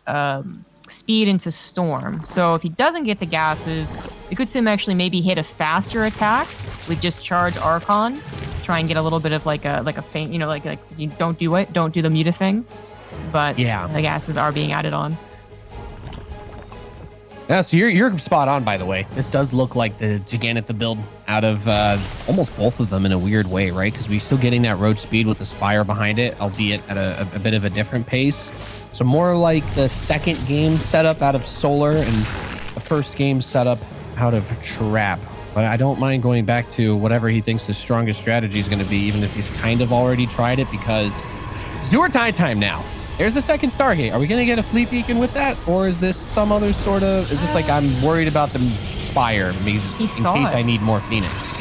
speed into Storm. So if he doesn't get the gases, we could see him actually maybe hit a faster attack with just Charge Archon to try and get a little bit of like a feint, you know, like you don't do the Muta thing. But yeah, the gases are being added on. Yeah, so you're spot on, by the way. This does look like the Gigantha build out of almost both of them in a weird way, right? Because we're still getting that road speed with the Spire behind it, albeit at a bit of a different pace. So more like the second game setup out of Solar and the first game setup out of Trap. But I don't mind going back to whatever he thinks his strongest strategy is going to be, even if he's kind of already tried it, because it's do or die time now. There's the second Stargate. Are we going to get a fleet beacon with that? Or is this some other sort of... Is this like I'm worried about the Spire maybe just in case I need more Phoenix?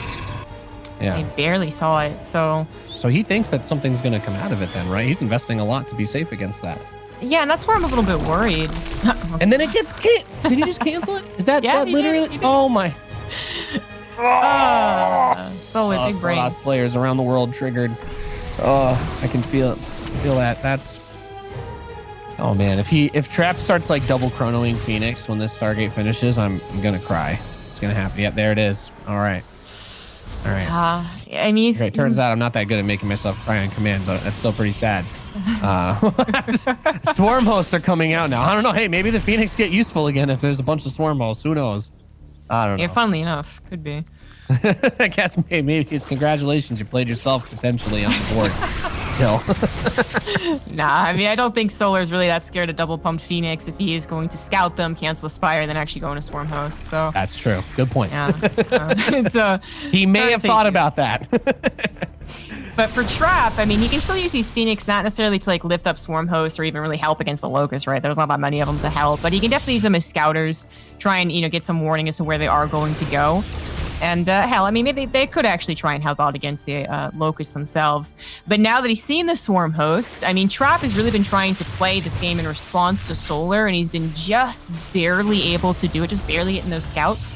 Yeah. I barely saw it, so... So he thinks that something's going to come out of it then, right? He's investing a lot to be safe against that. Yeah, and that's where I'm a little bit worried. And then it gets... Did he just cancel it? Is that, yeah, that literally... Did. Oh my... Solid, big brain. Lost players around the world triggered. Oh, I can feel it. I feel that. That's... Oh man, if Trap starts like double chronoing Phoenix when this Stargate finishes, I'm gonna cry. It's gonna happen. Yep, there it is. All right. I mean, okay, turns out I'm not that good at making myself cry on command, but that's still pretty sad. Swarm hosts are coming out now. I don't know. Hey, maybe the Phoenix get useful again if there's a bunch of swarm hosts. Who knows? I don't know. Yeah, funnily enough, could be. I guess maybe it's congratulations. You played yourself potentially on the board. Still. Nah, I mean, I don't think Solar's really that scared of double pumped Phoenix if he is going to scout them, cancel the Spire, then actually go into Swarm Host. So that's true. Good point. Yeah. It's he may have thought about that. But for Trap, I mean, he can still use these Phoenix, not necessarily to like lift up Swarm Hosts or even really help against the Locust, right? There's not that many of them to help, but he can definitely use them as scouters, try and, you know, get some warning as to where they are going to go. And hell, I mean, maybe they could actually try and help out against the Locusts themselves. But now that he's seen the Swarm Host, I mean, Trap has really been trying to play this game in response to Solar, and he's been just barely able to do it, just barely getting those scouts.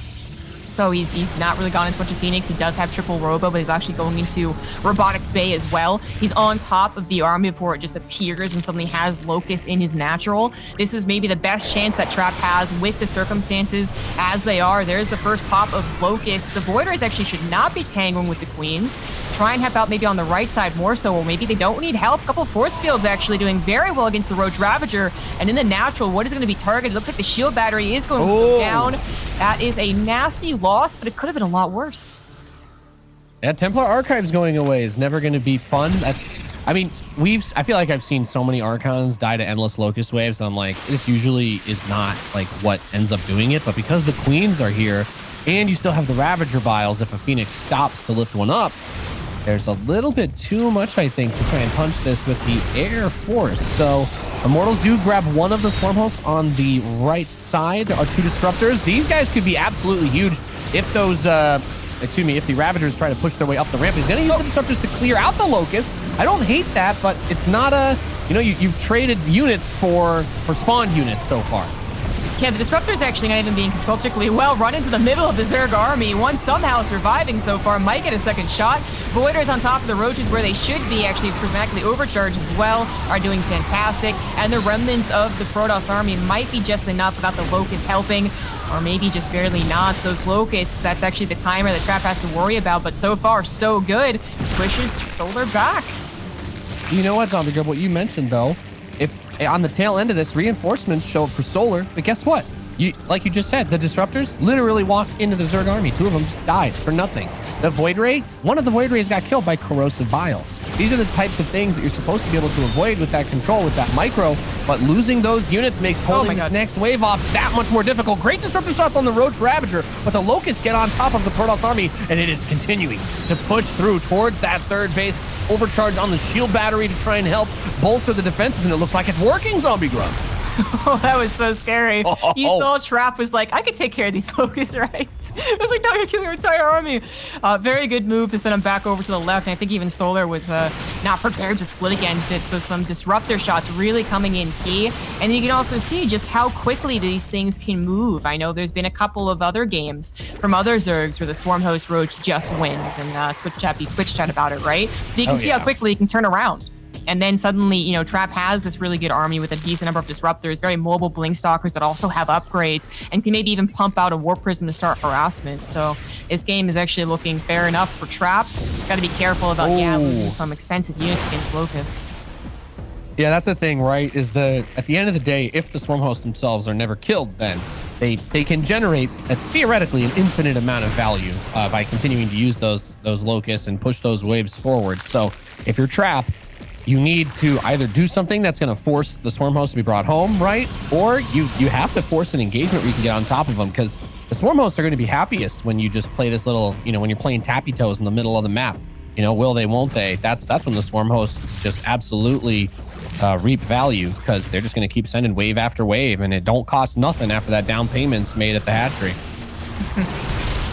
So he's not really gone into much of Phoenix. He does have triple Robo, but he's actually going into Robotics Bay as well. He's on top of the army before it just appears and suddenly has Locust in his natural. This is maybe the best chance that Trap has with the circumstances as they are. There's the first pop of Locust. The Voiders actually should not be tangling with the Queens. Try and help out maybe on the right side more so, or maybe they don't need help. A couple force fields actually doing very well against the Roach Ravager. And in the natural, what is going to be targeted? It looks like the shield battery is going to go down. That is a nasty loss, but it could have been a lot worse. Yeah, Templar Archives going away is never going to be fun. That's, I mean, I feel like I've seen so many Archons die to endless Locust waves, and I'm like, this usually is not like what ends up doing it, but because the Queens are here, and you still have the Ravager Biles if a Phoenix stops to lift one up, there's a little bit too much, I think, to try and punch this with the Air Force. So Immortals do grab one of the Swarm Hosts on the right side. There are two Disruptors. These guys could be absolutely huge if those, if the Ravagers try to push their way up the ramp. He's going to use the Disruptors to clear out the Locust. I don't hate that, but it's not a, you know, you've traded units for spawn units so far. Yeah, the Disruptor's actually not even being controlled particularly well. Run into the middle of the Zerg army. One somehow surviving so far. Might get a second shot. Voiders on top of the Roaches where they should be, actually prismatically overcharged as well, are doing fantastic. And the remnants of the Protoss army might be just enough without the Locust helping, or maybe just barely not. Those Locusts, that's actually the timer that Trap has to worry about, but so far, so good. Pushes Solar back. You know what, Zombie Girl, what you mentioned, though, if on the tail end of this, reinforcements show up for Solar, but guess what? Like you just said, the Disruptors literally walked into the Zerg army. 2 of them just died for nothing. The Void Ray, one of the Void Rays got killed by Corrosive Bile. These are the types of things that you're supposed to be able to avoid with that control, with that micro, but losing those units makes holding this next wave off that much more difficult. Great Disruptor shots on the Roach Ravager, but the Locusts get on top of the Protoss army, and it is continuing to push through towards that third base, overcharge on the shield battery to try and help bolster the defenses, and it looks like it's working, Zombie Grub. Oh, that was so scary. Oh. You saw Trap was like, I could take care of these Locusts, right? I was like, no, you're killing your entire army. Very good move to send him back over to the left. And I think even Solar was not prepared to split against it. So some Disruptor shots really coming in key. And you can also see just how quickly these things can move. I know there's been a couple of other games from other Zergs where the Swarm Host Roach just wins. And Twitch chat about it, right? So you can see how quickly he can turn around. And then suddenly, you know, Trap has this really good army with a decent number of Disruptors, very mobile Blink Stalkers that also have upgrades, and can maybe even pump out a Warp Prism to start harassment. So this game is actually looking fair enough for Trap. Just got to be careful about, losing some expensive units against Locusts. Yeah, that's the thing, right? Is at the end of the day, if the Swarm Hosts themselves are never killed, then they can generate theoretically an infinite amount of value by continuing to use those Locusts and push those waves forward. So if you're Trap, you need to either do something that's going to force the Swarm Host to be brought home, right? Or you have to force an engagement where you can get on top of them, because the Swarm Hosts are going to be happiest when you just play this little, when you're playing tappy toes in the middle of the map. Will they, won't they? That's when the Swarm Hosts just absolutely reap value, because they're just going to keep sending wave after wave, and it don't cost nothing after that down payment's made at the hatchery.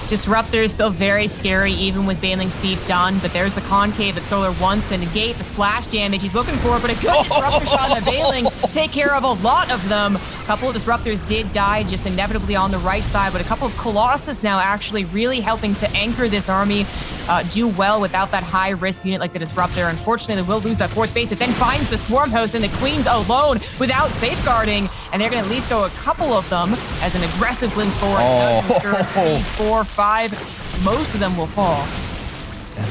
Disruptor is still very scary, even with Baneling speed done, but there's the concave that Solar wants to negate the splash damage he's looking for, but a good Disruptor shot on the Baneling to take care of a lot of them. A couple of Disruptors did die just inevitably on the right side, but a couple of Colossus now actually really helping to anchor this army, do well without that high-risk unit like the Disruptor. Unfortunately, they will lose that fourth base. It then finds the Swarm Host, and the Queen's alone without safeguarding, and they're going to at least go a couple of them as an aggressive blink forward. 3, 4, 5, most of them will fall.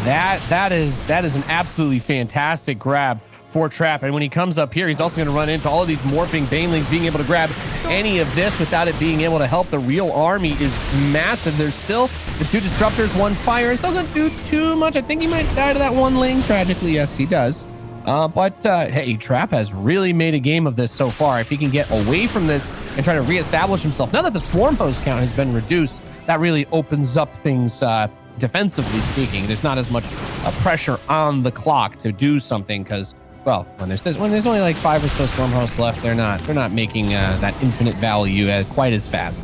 That is an absolutely fantastic grab for Trap, and when he comes up here, he's also going to run into all of these morphing Banelings. Being able to grab any of this without it being able to help the real army is massive. There's still the 2 Disruptors, 1 Fires. Doesn't do too much. I think he might die to that 1 Ling. Tragically, yes, he does. But hey, Trap has really made a game of this so far. If he can get away from this and try to reestablish himself, now that the Swarm Host count has been reduced, that really opens up things defensively speaking. There's not as much pressure on the clock to do something, because, well, when there's only like 5 or so Swarm Hosts left, they're not making that infinite value quite as fast.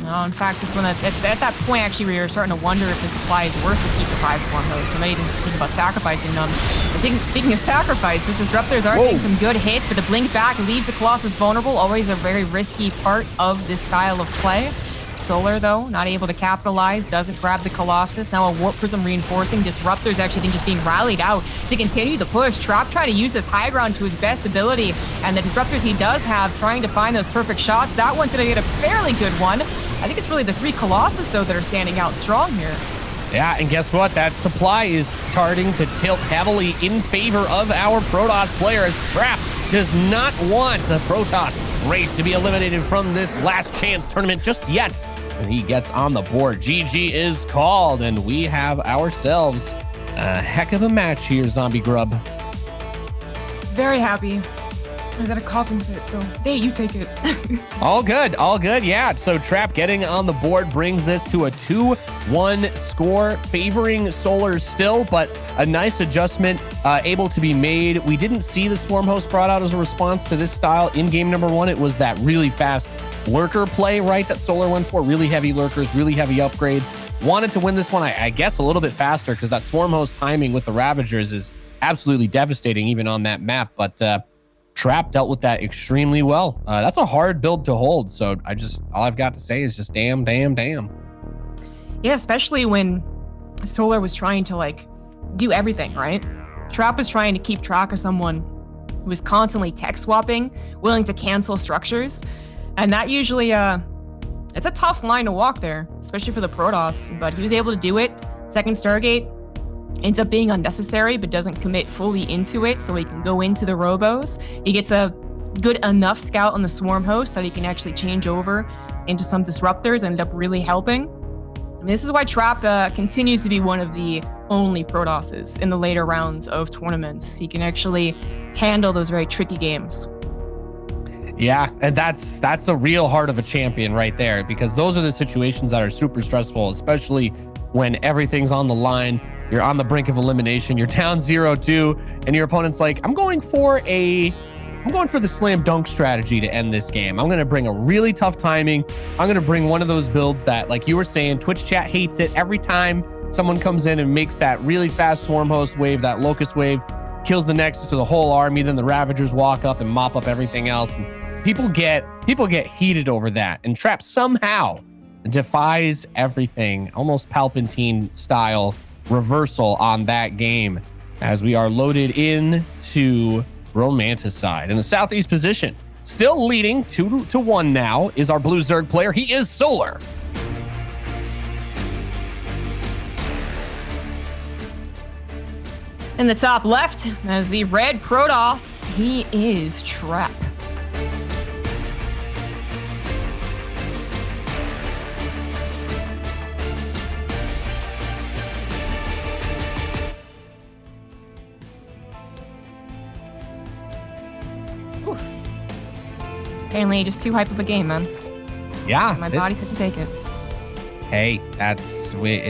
No, in fact, it's when at that point actually where you're starting to wonder if the supply is worth to keep the 5 Swarm Hosts. So maybe even think about sacrificing them. I think, speaking of sacrifice, the Disruptors are getting some good hits, but the blink back leaves the Colossus vulnerable. Always a very risky part of this style of play. Solar, though, not able to capitalize, doesn't grab the Colossus. Now a Warp Prism reinforcing. Disruptors actually think just being rallied out to continue the push. Trap trying to use this high ground to his best ability, and the Disruptors he does have trying to find those perfect shots. That one's going to get a fairly good one. I think it's really the 3 Colossus, though, that are standing out strong here. Yeah, and guess what? That supply is starting to tilt heavily in favor of our Protoss player, as Trap does not want the Protoss race to be eliminated from this last chance tournament just yet. And he gets on the board. GG is called, and we have ourselves a heck of a match here, Zombie Grub. Very happy. I was at a coughing fit, so hey, you take it. All good, yeah. So Trap getting on the board brings this to a 2-1 score, favoring Solar still, but a nice adjustment able to be made. We didn't see the Swarm Host brought out as a response to this style in game number 1. It was that really fast lurker play, right, that Solar went for. Really heavy lurkers, really heavy upgrades. Wanted to win this one, I guess, a little bit faster, because that Swarm Host timing with the Ravagers is absolutely devastating even on that map. But Trap dealt with that extremely well. That's a hard build to hold. So all I've got to say is just damn. Yeah, especially when Solar was trying to like do everything, right? Trap was trying to keep track of someone who was constantly tech swapping, willing to cancel structures. And that usually, it's a tough line to walk there, especially for the Protoss, but he was able to do it. Second Stargate ends up being unnecessary, but doesn't commit fully into it, so he can go into the Robos. He gets a good enough scout on the Swarm host that he can actually change over into some disruptors and end up really helping. I mean, this is why Trap continues to be one of the only Protosses in the later rounds of tournaments. He can actually handle those very tricky games. Yeah, and that's the real heart of a champion right there, because those are the situations that are super stressful, especially when everything's on the line. You're on the brink of elimination. You're down 0-2, and your opponent's like, I'm going for the slam dunk strategy to end this game. I'm going to bring a really tough timing. I'm going to bring one of those builds that, like you were saying, Twitch chat hates it every time someone comes in and makes that really fast Swarm host wave, that Locust wave, kills the Nexus to the whole army. Then the Ravagers walk up and mop up everything else. And people get heated over that. And Trap somehow defies everything, almost Palpatine style reversal on that game, as we are loaded in to Romanticide in the southeast position. Still leading 2-1 now is our blue Zerg player. He is Solar. In the top left, as the red Protoss, he is Trap. Oof. Apparently just too hype of a game, man. Yeah. My body couldn't take it. Hey,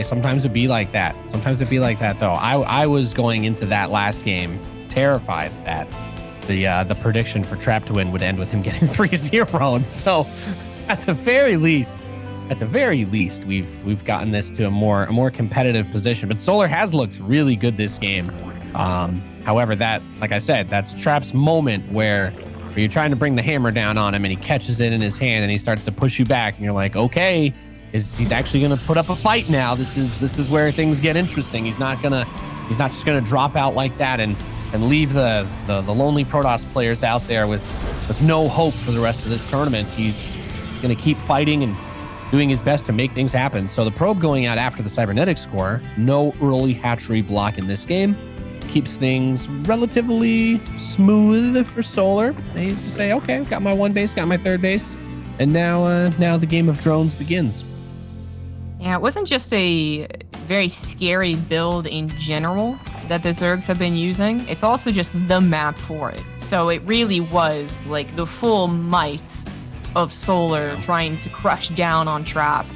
sometimes it'd be like that. Sometimes it'd be like that, though. I was going into that last game terrified that the prediction for Trap to win would end with him getting 3-0. And so at the very least, we've gotten this to a more competitive position. But Solar has looked really good this game. However, that, like I said, that's Trap's moment where you're trying to bring the hammer down on him and he catches it in his hand and he starts to push you back and you're like, okay, he's actually going to put up a fight now. This is where things get interesting. He's not just going to drop out like that and leave the lonely Protoss players out there with no hope for the rest of this tournament. He's going to keep fighting and doing his best to make things happen. So the probe going out after the cybernetics score, no early hatchery block in this game, keeps things relatively smooth for Solar. They used to say, okay, I've got my one base, got my third base, and now the game of drones begins. Yeah, it wasn't just a very scary build in general that the Zergs have been using. It's also just the map for it. So it really was like the full might of Solar trying to crush down on Trap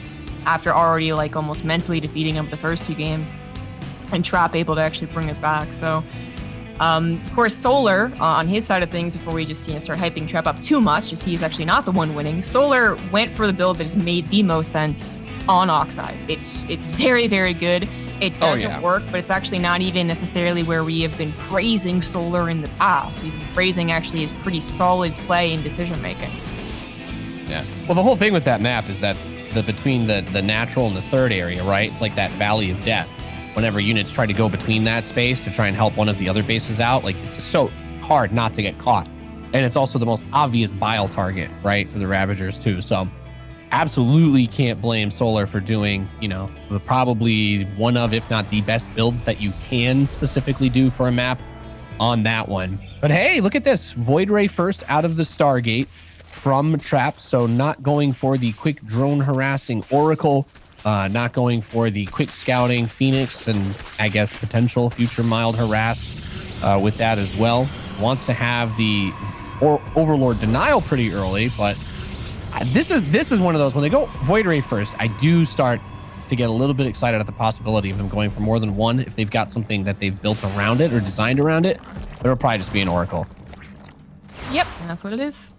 after already like almost mentally defeating him the first two games. And Trap able to actually bring it back. So, of course, Solar, on his side of things, before we just start hyping Trap up too much, as he's actually not the one winning, Solar went for the build that has made the most sense on Oxide. It's very, very good. It doesn't work, but it's actually not even necessarily where we have been praising Solar in the past. We've been praising actually his pretty solid play and decision making. Yeah. Well, the whole thing with that map is that between the natural and the third area, right? It's like that valley of death. Whenever units try to go between that space to try and help one of the other bases out, like it's so hard not to get caught. And it's also the most obvious bile target, right, for the Ravagers too. So absolutely can't blame Solar for doing, probably one of, if not the best builds that you can specifically do for a map on that one. But hey, look at this. Void Ray first out of the Stargate from Trap. So not going for the quick drone harassing Oracle. Not going for the quick scouting Phoenix and I guess potential future mild harass with that as well. Wants to have the Overlord denial pretty early, but this is one of those, when they go Void Ray first, I do start to get a little bit excited at the possibility of them going for more than one if they've got something that they've built around it or designed around it. But it'll probably just be an Oracle. Yep, and that's what it is.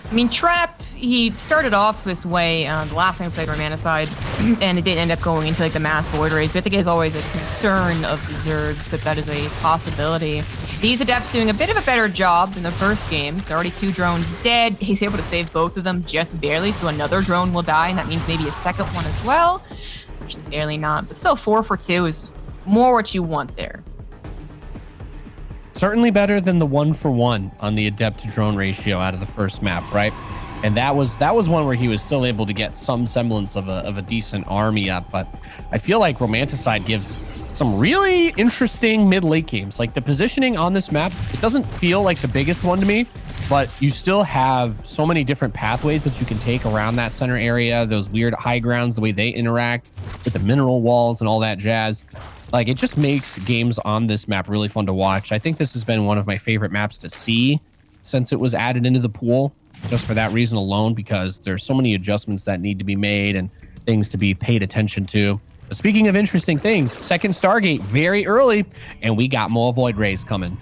I mean, Trap, he started off this way the last time we played Romanticide, and it did end up going into like the mass void rays. But I think it's always a concern of the Zergs that is a possibility. These Adepts doing a bit of a better job than the first game. So already 2 drones dead. He's able to save both of them just barely, so another drone will die, and that means maybe a second one as well. Actually, barely not, but still 4 for 2 is more what you want there. Certainly better than the 1 for 1 on the Adept to drone ratio out of the first map, right? And that was one where he was still able to get some semblance of a decent army up. But I feel like Romanticide gives some really interesting mid-late games. Like the positioning on this map, it doesn't feel like the biggest one to me, but you still have so many different pathways that you can take around that center area, those weird high grounds, the way they interact with the mineral walls and all that jazz. Like, it just makes games on this map really fun to watch. I think this has been one of my favorite maps to see since it was added into the pool, just for that reason alone, because there's so many adjustments that need to be made and things to be paid attention to. But speaking of interesting things, second Stargate very early, and we got more Void Rays coming.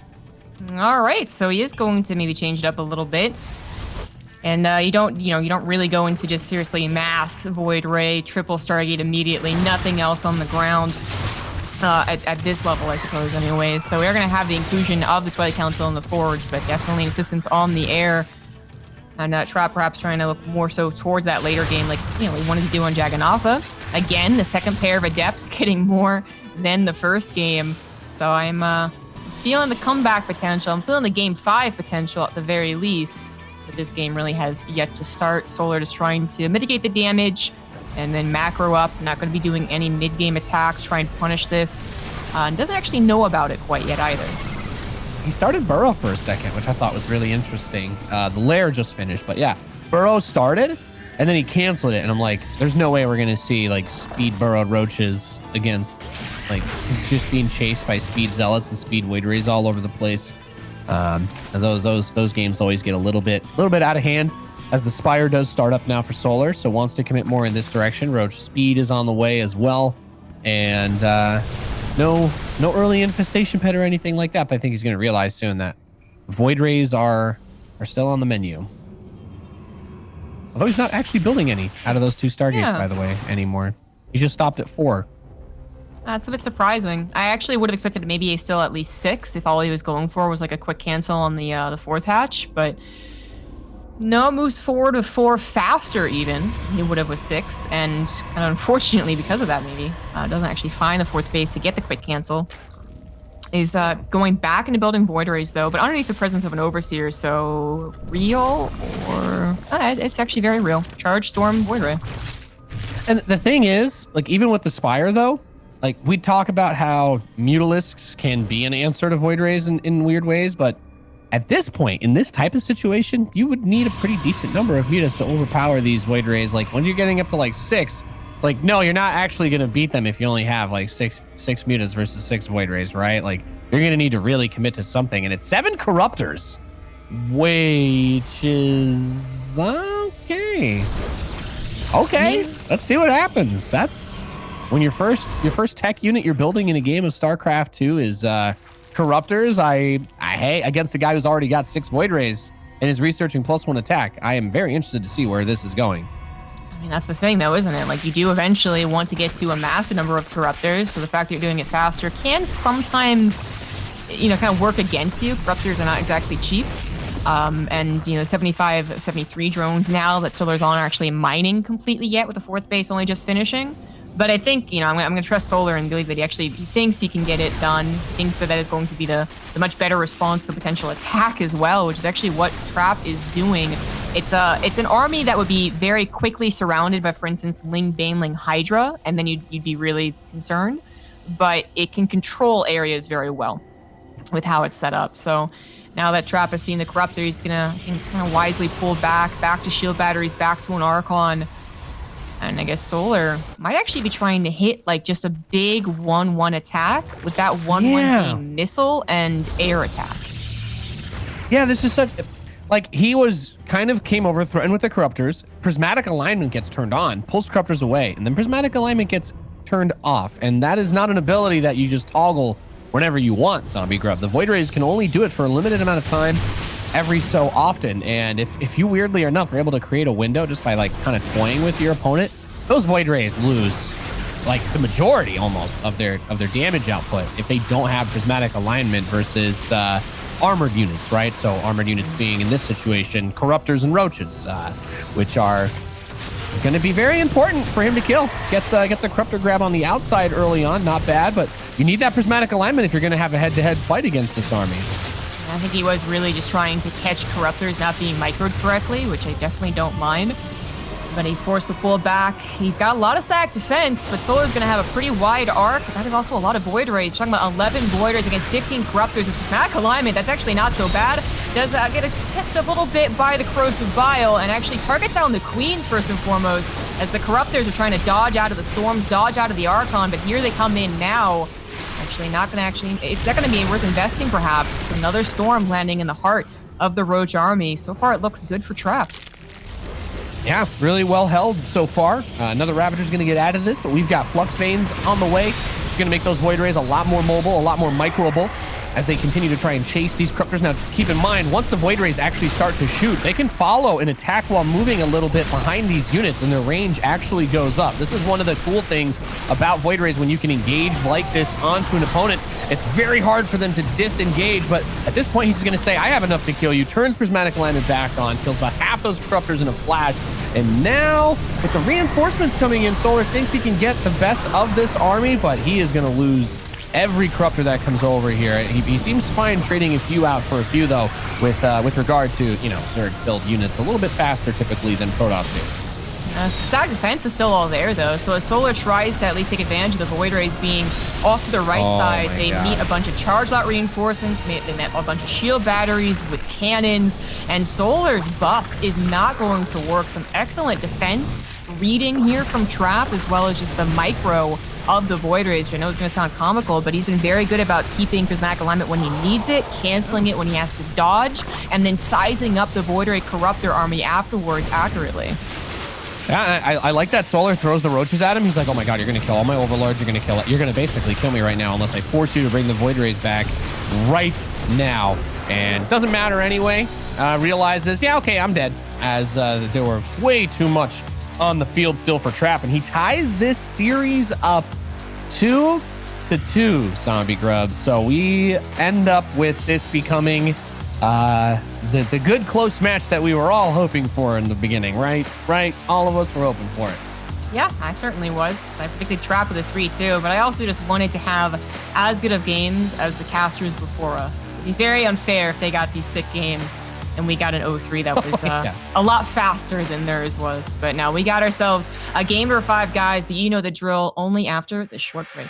All right, so he is going to maybe change it up a little bit. And you don't really go into just seriously mass Void Ray, triple Stargate immediately, nothing else on the ground. At this level, I suppose, anyways. So we are going to have the inclusion of the Twilight Council in the Forge, but definitely insistence on the air. And Trap perhaps trying to look more so towards that later game, like, we wanted to do on Jaganatha. Again, the second pair of Adepts getting more than the first game. So I'm feeling the comeback potential. I'm feeling the Game 5 potential at the very least. But this game really has yet to start. Solar just trying to mitigate the damage. And then macro up, not going to be doing any mid-game attacks, try and punish this. And doesn't actually know about it quite yet either. He started Burrow for a second, which I thought was really interesting. The lair just finished, but yeah, Burrow started, and then he canceled it. And I'm like, there's no way we're going to see like speed burrowed roaches against, like, he's just being chased by speed zealots and speed void rays all over the place. And those games always get a little bit out of hand. As the Spire does start up now for Solar, so wants to commit more in this direction. Roach speed is on the way as well. And no early infestation pet or anything like that, but I think he's going to realize soon that Void Rays are still on the menu. Although he's not actually building any out of those 2 Stargates, by the way, anymore. He just stopped at 4. That's a bit surprising. I actually would have expected maybe still at least 6 if all he was going for was like a quick cancel on the 4th hatch, but... No, moves forward with 4 faster even. He would have with 6, and unfortunately because of that maybe, doesn't actually find the 4th base to get the quick cancel. Is going back into building Void Rays though, but underneath the presence of an Overseer, so real or... it's actually very real. Charge, Storm, Void Ray. And the thing is, like, even with the Spire though, like, we talk about how Mutalisks can be an answer to Void Rays in weird ways, but at this point, in this type of situation, you would need a pretty decent number of mutas to overpower these Void Rays. Like, when you're getting up to like 6, it's like, no, you're not actually going to beat them if you only have like six mutas versus 6 Void Rays, right? Like, you're going to need to really commit to something. And it's 7 Corruptors, which is okay. Okay, let's see what happens. That's when your first tech unit you're building in a game of StarCraft 2 is Corruptors. I hate against a guy who's already got 6 Void Rays and is researching +1 attack. I am very interested to see where this is going. I mean, that's the thing though, isn't it? Like, you do eventually want to get to a massive number of Corruptors, so the fact that you're doing it faster can sometimes, kind of work against you. Corruptors are not exactly cheap. And 75, 73 drones now that Solar's on are actually mining completely yet, with the 4th base only just finishing. But I think, I'm going to trust Solar and believe that he thinks he can get it done. Thinks that is going to be the much better response to a potential attack as well, which is actually what Trap is doing. It's an army that would be very quickly surrounded by, for instance, Ling Baneling Hydra, and then you'd be really concerned. But it can control areas very well with how it's set up. So now that Trap has seen the Corruptor, he's going to kind of wisely pull back to shield batteries, back to an Archon. And I guess Solar might actually be trying to hit like just a big 1-1 attack with that 1-1 being missile and air attack. Yeah, this is such... Like, he came over threatened with the Corruptors. Prismatic Alignment gets turned on, pulls Corruptors away, and then Prismatic Alignment gets turned off. And that is not an ability that you just toggle whenever you want, Zombie Grub. The Void Rays can only do it for a limited amount of time. every so often. And if you weirdly enough are able to create a window just by like kind of toying with your opponent, those Void Rays lose like the majority almost of their damage output if they don't have prismatic alignment versus armored units, right? So armored units being in this situation corruptors and roaches, which are going to be very important for him to kill. Gets a corruptor grab on the outside early on, not bad, but you need that prismatic alignment if you're going to have a head-to-head fight against this army. I think he was really just trying to catch corruptors not being microed correctly, which I definitely don't mind. But he's forced to pull back. He's got a lot of stacked defense, but Solar's going to have a pretty wide arc. That is also a lot of Void Rays. We're talking about 11 Void Rays against 15 Corruptors with prismatic alignment. That's actually not so bad. Does get tipped a little bit by the Corrosive Bile and actually targets down the Queens first and foremost, as the Corruptors are trying to dodge out of the Storms, dodge out of the Archon, but here they come in now. Actually, it's not going to be worth investing perhaps. Another Storm landing in the heart of the Roach army. So far, it looks good for Trap. Yeah, really well held so far. Another Ravager's going to get added to this, but we've got Flux Veins on the way. It's going to make those Void Rays a lot more mobile, a lot more microable as they continue to try and chase these Corruptors. Now, keep in mind, once the Void Rays actually start to shoot, they can follow and attack while moving a little bit behind these units, and their range actually goes up. This is one of the cool things about Void Rays when you can engage like this onto an opponent. It's very hard for them to disengage, but at this point, he's just going to say, I have enough to kill you, turns Prismatic Alignment back on, kills about half those Corruptors in a flash, and now, with the reinforcements coming in, Solar thinks he can get the best of this army, but he is going to lose every Corruptor that comes over here. He seems fine trading a few out for a few, though, with regard to, you know, Zerg build units a little bit faster typically than Protoss do. Stack defense is still all there, though, so as Solar tries to at least take advantage of the Void Rays being off to the right side, they meet a bunch of charge lot reinforcements, they met a bunch of shield batteries with cannons, and Solar's bust is not going to work. Some excellent defense reading here from Trap, as well as just the micro of the Void Rays, which I know is going to sound comical, but he's been very good about keeping Prismatic Alignment when he needs it, canceling it when he has to dodge, and then sizing up the Void Ray Corruptor army afterwards accurately. Yeah, I like that Solar throws the roaches at him. He's like, oh my god, you're going to kill all my overlords. You're going to kill it. You're going to basically kill me right now unless I force you to bring the Void Rays back right now. And doesn't matter anyway. Realizes, yeah, okay, I'm dead. As there were way too much on the field still for Trap. And he ties this series up 2-2, Zombie Grubs. So we end up with this becoming the good close match that we were all hoping for in the beginning, right? All of us were hoping for it. Yeah, I certainly was. I predicted Trap with a 3-2, but I also just wanted to have as good of games as the casters before us. It'd be very unfair if they got these sick games and we got an 0-3 that was a lot faster than theirs was. But now we got ourselves a game for 5 guys, but you know the drill, only after the short break.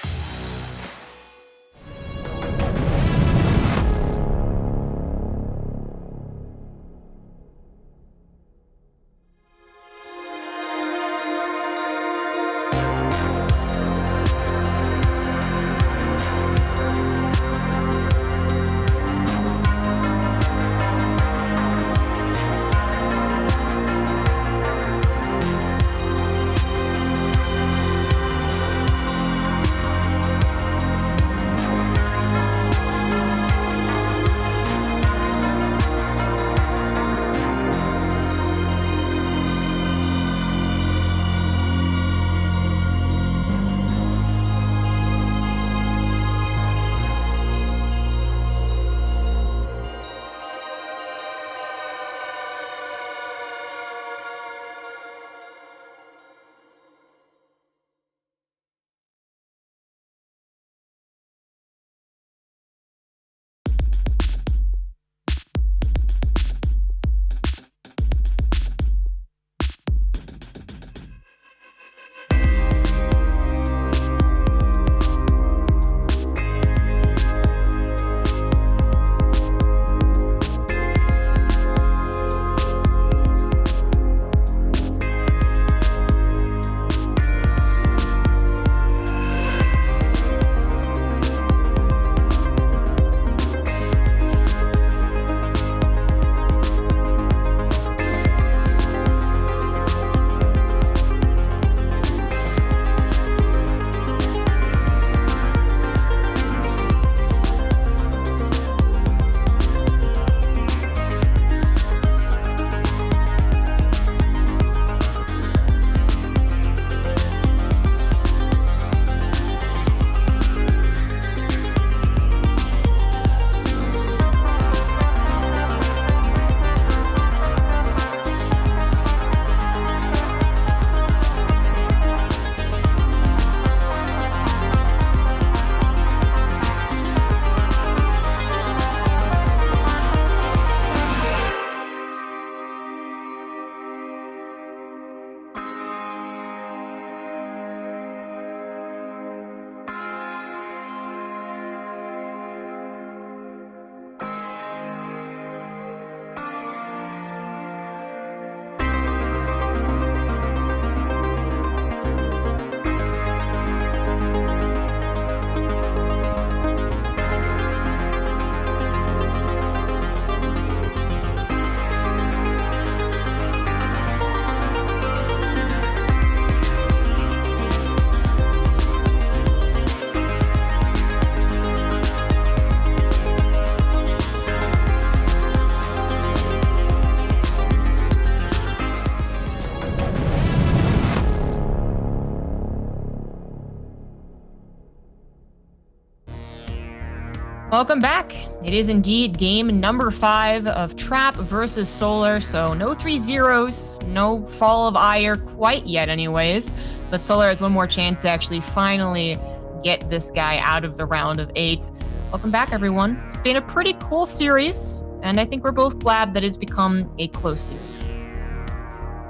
Welcome back. It is indeed game number 5 of Trap versus Solar. So no 3-0s, no fall of ire quite yet anyways. But Solar has one more chance to actually finally get this guy out of the round of 8. Welcome back, everyone. It's been a pretty cool series, and I think we're both glad that it's become a close series.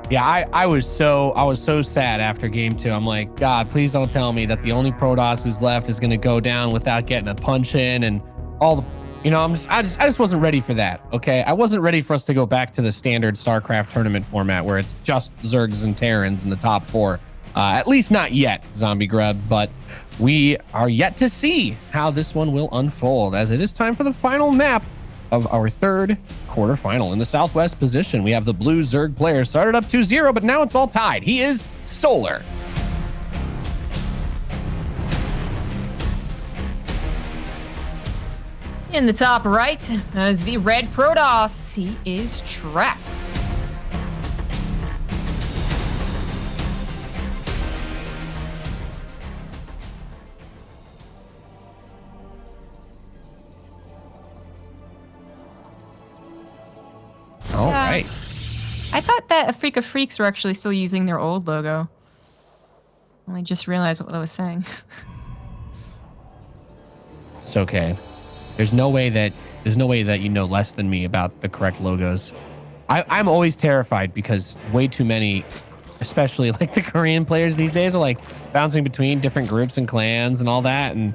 Yeah, I was so sad after game 2. I'm like, God, please don't tell me that the only Protoss who's left is gonna go down without getting a punch in and all the, you know, I just wasn't ready for that. Okay, I wasn't ready for us to go back to the standard StarCraft tournament format where it's just Zergs and Terrans in the top 4. At least not yet, Zombie Grub, but we are yet to see how this one will unfold, as it is time for the final map of our 3rd quarterfinal. In the southwest position, we have the blue Zerg player. Started up 2-0, but now it's all tied. He is Solar. In the top right is the red Protoss. He is Trap. All right. I thought that Afrika Freaks were actually still using their old logo. I just realized what I was saying. It's okay. There's no way that you know less than me about the correct logos. I'm always terrified because way too many, especially like the Korean players these days, are like bouncing between different groups and clans and all that. And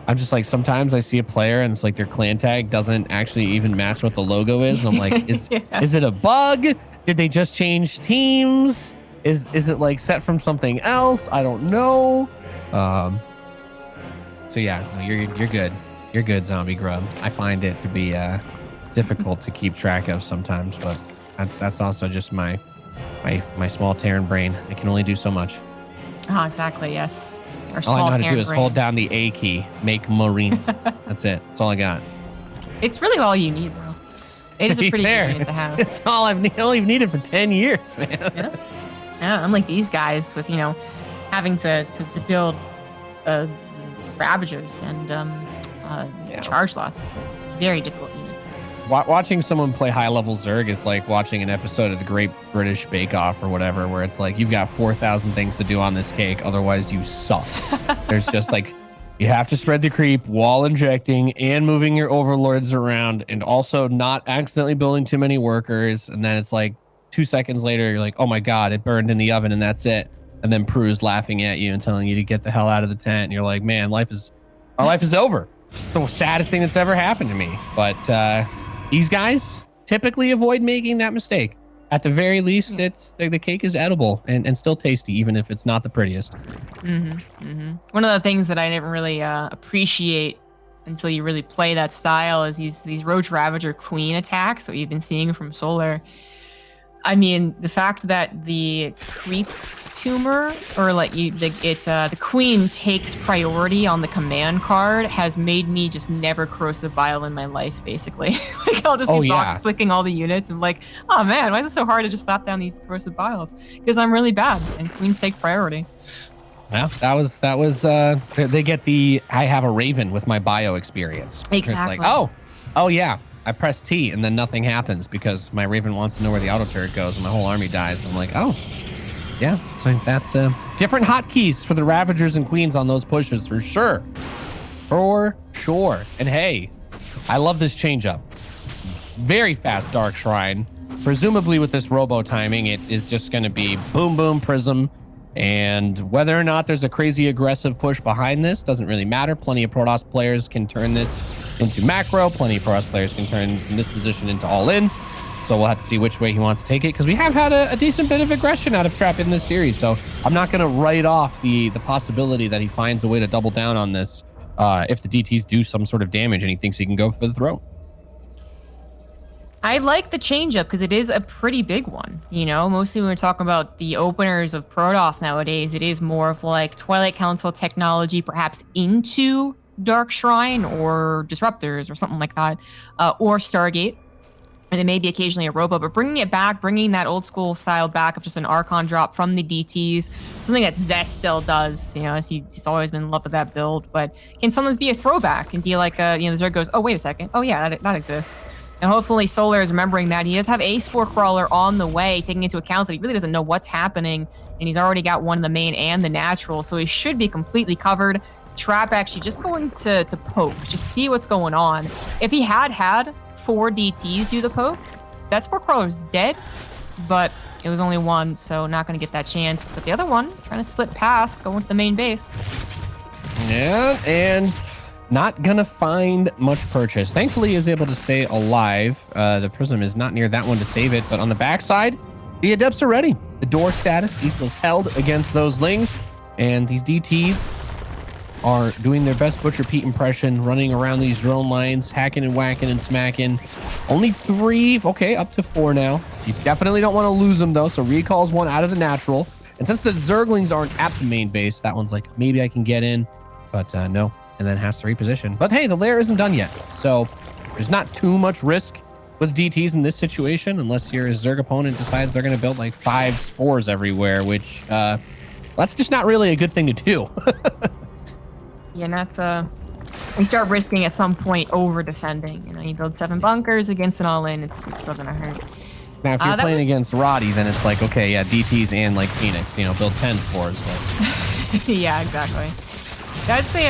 I'm just like, sometimes I see a player and it's like their clan tag doesn't actually even match what the logo is. And I'm like, is it a bug? Did they just change teams? Is it like set from something else? I don't know. So yeah, no, you're good. You're good, Zombie Grub. I find it to be difficult to keep track of sometimes, but that's also just my small Terran brain. It can only do so much. Oh, exactly. Yes. All I know how to do is hold down the A key, make marine. That's it. That's all I got. It's really all you need, though. It is a pretty good unit to have. It's all I've needed for 10 years, man. Yeah, unlike these guys with, you know, having to build Ravagers and charge lots. Very difficult units. Watching someone play high-level Zerg is like watching an episode of the Great British Bake Off or whatever, where it's like, you've got 4,000 things to do on this cake, otherwise you suck. There's just like, you have to spread the creep while injecting and moving your overlords around, and also not accidentally building too many workers. And then it's like 2 seconds later, you're like, oh my God, it burned in the oven and that's it. And then Prue's laughing at you and telling you to get the hell out of the tent. And you're like, man, our life is over. It's the saddest thing that's ever happened to me. But these guys typically avoid making that mistake. At the very least, it's the cake is edible and still tasty, even if it's not the prettiest. One of the things that I didn't really appreciate until you really play that style is these Roach Ravager Queen attacks that we've been seeing from Solar. I mean, the fact that the creep tumor, or the Queen takes priority on the command card, has made me just never corrosive bile in my life, basically. Like, I'll just be box clicking all the units and like, oh man, why is it so hard to just slap down these corrosive biles? Because I'm really bad and Queens take priority. Well, that was they get the I have a Raven with my bio experience. Exactly. It's like, oh yeah, I press T and then nothing happens because my Raven wants to know where the auto turret goes and my whole army dies. I'm like, oh yeah, so that's different hotkeys for the Ravagers and Queens on those pushes for sure. For sure. And hey, I love this change up. Very fast Dark Shrine. Presumably with this robo timing, it is just going to be boom, boom, Prism. And whether or not there's a crazy aggressive push behind this doesn't really matter. Plenty of Protoss players can turn this into macro. Plenty of Protoss players can turn from this position into all in. So we'll have to see which way he wants to take it, because we have had a decent bit of aggression out of Trap in this series. So I'm not going to write off the possibility that he finds a way to double down on this if the DTs do some sort of damage and he thinks he can go for the throne. I like the change up because it is a pretty big one. You know, mostly when we're talking about the openers of Protoss nowadays, it is more of like Twilight Council technology, perhaps into Dark Shrine or Disruptors or something like that, or Stargate. and then maybe occasionally a Robo, but bringing it back, bringing that old school style back of just an Archon drop from the DTs, something that Zest still does, as he's always been in love with that build, but can sometimes be a throwback and be like, the Zerg goes, oh, wait a second. Oh, yeah, that exists. And hopefully Solar is remembering that. He does have a Spore Crawler on the way, taking into account that he really doesn't know what's happening, and he's already got one in the main and the natural, so he should be completely covered. Trap actually just going to poke, just see what's going on. If he had 4 DTs do the poke, that Spore Crawler's dead, but it was only one, so not going to get that chance. But the other one, trying to slip past, going to the main base. Yeah, and not going to find much purchase. Thankfully, he is able to stay alive. The Prism is not near that one to save it, but on the backside, the Adepts are ready. The door status equals held against those Lings, and these DTs are doing their best Butcher Pete impression, running around these drone lines, hacking and whacking and smacking. Only 3, okay, up to 4 now. You definitely don't want to lose them, though, so recalls one out of the natural. And since the Zerglings aren't at the main base, that one's like, maybe I can get in, but no, and then has to reposition. But hey, the lair isn't done yet, so there's not too much risk with DTs in this situation, unless your Zerg opponent decides they're going to build like 5 spores everywhere, which that's just not really a good thing to do. Yeah, and that's you start risking at some point over defending. You build 7 bunkers against an all-in, it's still gonna hurt. Now, if you're playing against Roddy, then it's like, okay, yeah, DTs and like Phoenix, build 10 spores. But... yeah, exactly. I'd say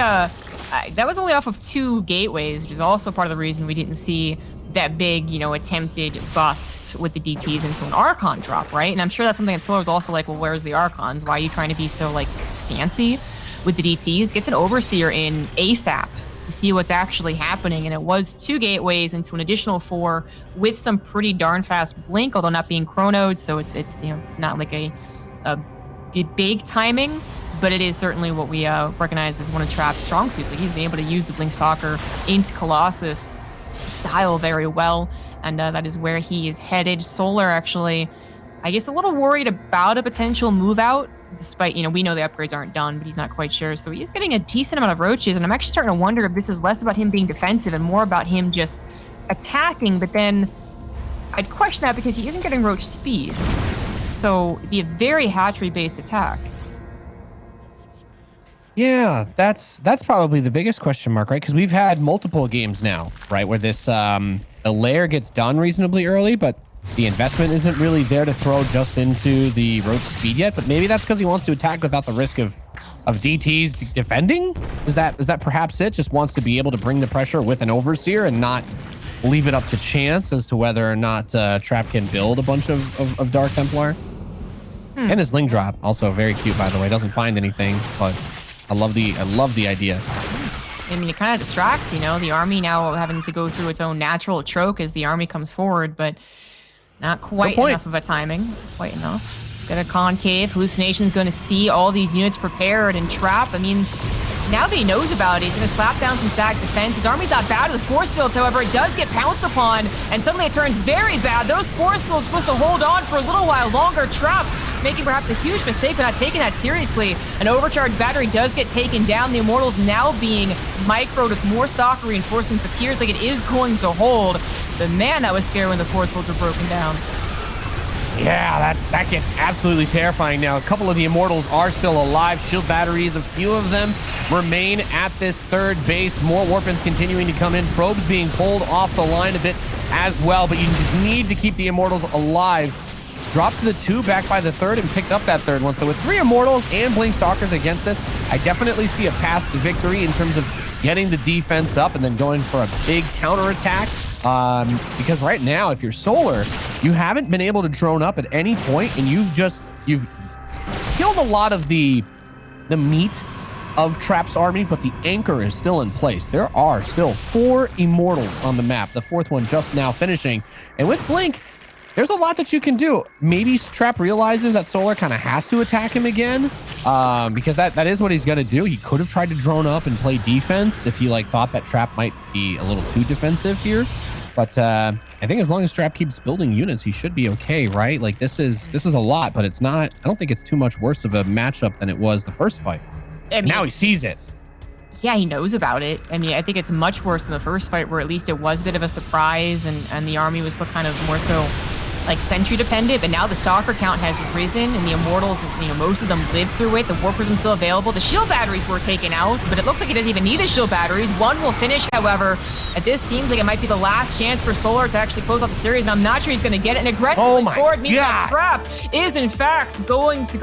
that was only off of 2 gateways, which is also part of the reason we didn't see that big, attempted bust with the DTs into an Archon drop, right? And I'm sure that's something that Solar was also like, well, where's the Archons? Why are you trying to be so like fancy with the DTs? Gets an Overseer in ASAP to see what's actually happening, and it was 2 gateways into an additional 4 with some pretty darn fast blink, although not being chronoed, so it's not like a big timing, but it is certainly what we recognize as one of Trap's strong suits. Like, he's been able to use the Blink Stalker into Colossus style very well, and that is where he is headed. Solar actually, I guess, a little worried about a potential move out, despite, we know the upgrades aren't done, but he's not quite sure. So he's getting a decent amount of roaches, and I'm actually starting to wonder if this is less about him being defensive and more about him just attacking, but then I'd question that because he isn't getting roach speed. So it'd be a very hatchery-based attack. Yeah, that's probably the biggest question mark, right? Because we've had multiple games now, right, where this the lair gets done reasonably early, but the investment isn't really there to throw just into the roach speed yet. But maybe that's because he wants to attack without the risk of DTs defending. Is that perhaps it? Just wants to be able to bring the pressure with an Overseer and not leave it up to chance as to whether or not Trap can build a bunch of Dark Templar. And his Ling drop, also very cute, by the way. Doesn't find anything, but I love the idea. I mean, it kind of distracts, the army now having to go through its own natural choke as the army comes forward, but not quite enough of a timing. Quite enough. It's got a concave. Hallucination's going to see all these units prepared and Trap. I mean, now that he knows about it, he's going to slap down some stacked defense. His army's not bad with the force fields, however. It does get pounced upon, and suddenly it turns very bad. Those force fields supposed to hold on for a little while longer. Trap making perhaps a huge mistake, but not taking that seriously. An overcharged battery does get taken down. The Immortals now being microed with more stalker reinforcements. Appears like it is going to hold. But man, that was scary when the force fields were broken down. Yeah, that gets absolutely terrifying now. A couple of the Immortals are still alive. Shield batteries, a few of them remain at this third base. More Warpins continuing to come in. Probes being pulled off the line a bit as well, but you just need to keep the Immortals alive. Dropped to the 2, back by the 3rd, and picked up that 3rd one. So with 3 Immortals and Blink Stalkers against this, I definitely see a path to victory in terms of getting the defense up and then going for a big counterattack. Because right now, if you're Solar, you haven't been able to drone up at any point, and you've killed a lot of the meat of Trap's army, but the anchor is still in place. There are still 4 Immortals on the map, the 4th one just now finishing. And with Blink, there's a lot that you can do. Maybe Trap realizes that Solar kind of has to attack him again, because that is what he's going to do. He could have tried to drone up and play defense if he thought that Trap might be a little too defensive here. But I think as long as Trap keeps building units, he should be okay, right? Like, this is a lot, but it's not. I don't think it's too much worse of a matchup than it was the first fight. I mean, now he sees it. Yeah, he knows about it. I mean, I think it's much worse than the first fight, where at least it was a bit of a surprise, and the army was still kind of more so like sentry dependent, but now the stalker count has risen, and the immortals, you know, most of them lived through it. The war prism's still available. The shield batteries were taken out, but it looks like he doesn't even need the shield batteries. One will finish, however. This seems like it might be the last chance for Solar to actually close out the series, and I'm not sure he's going to get it. And aggressively forward means that trap is in fact going to go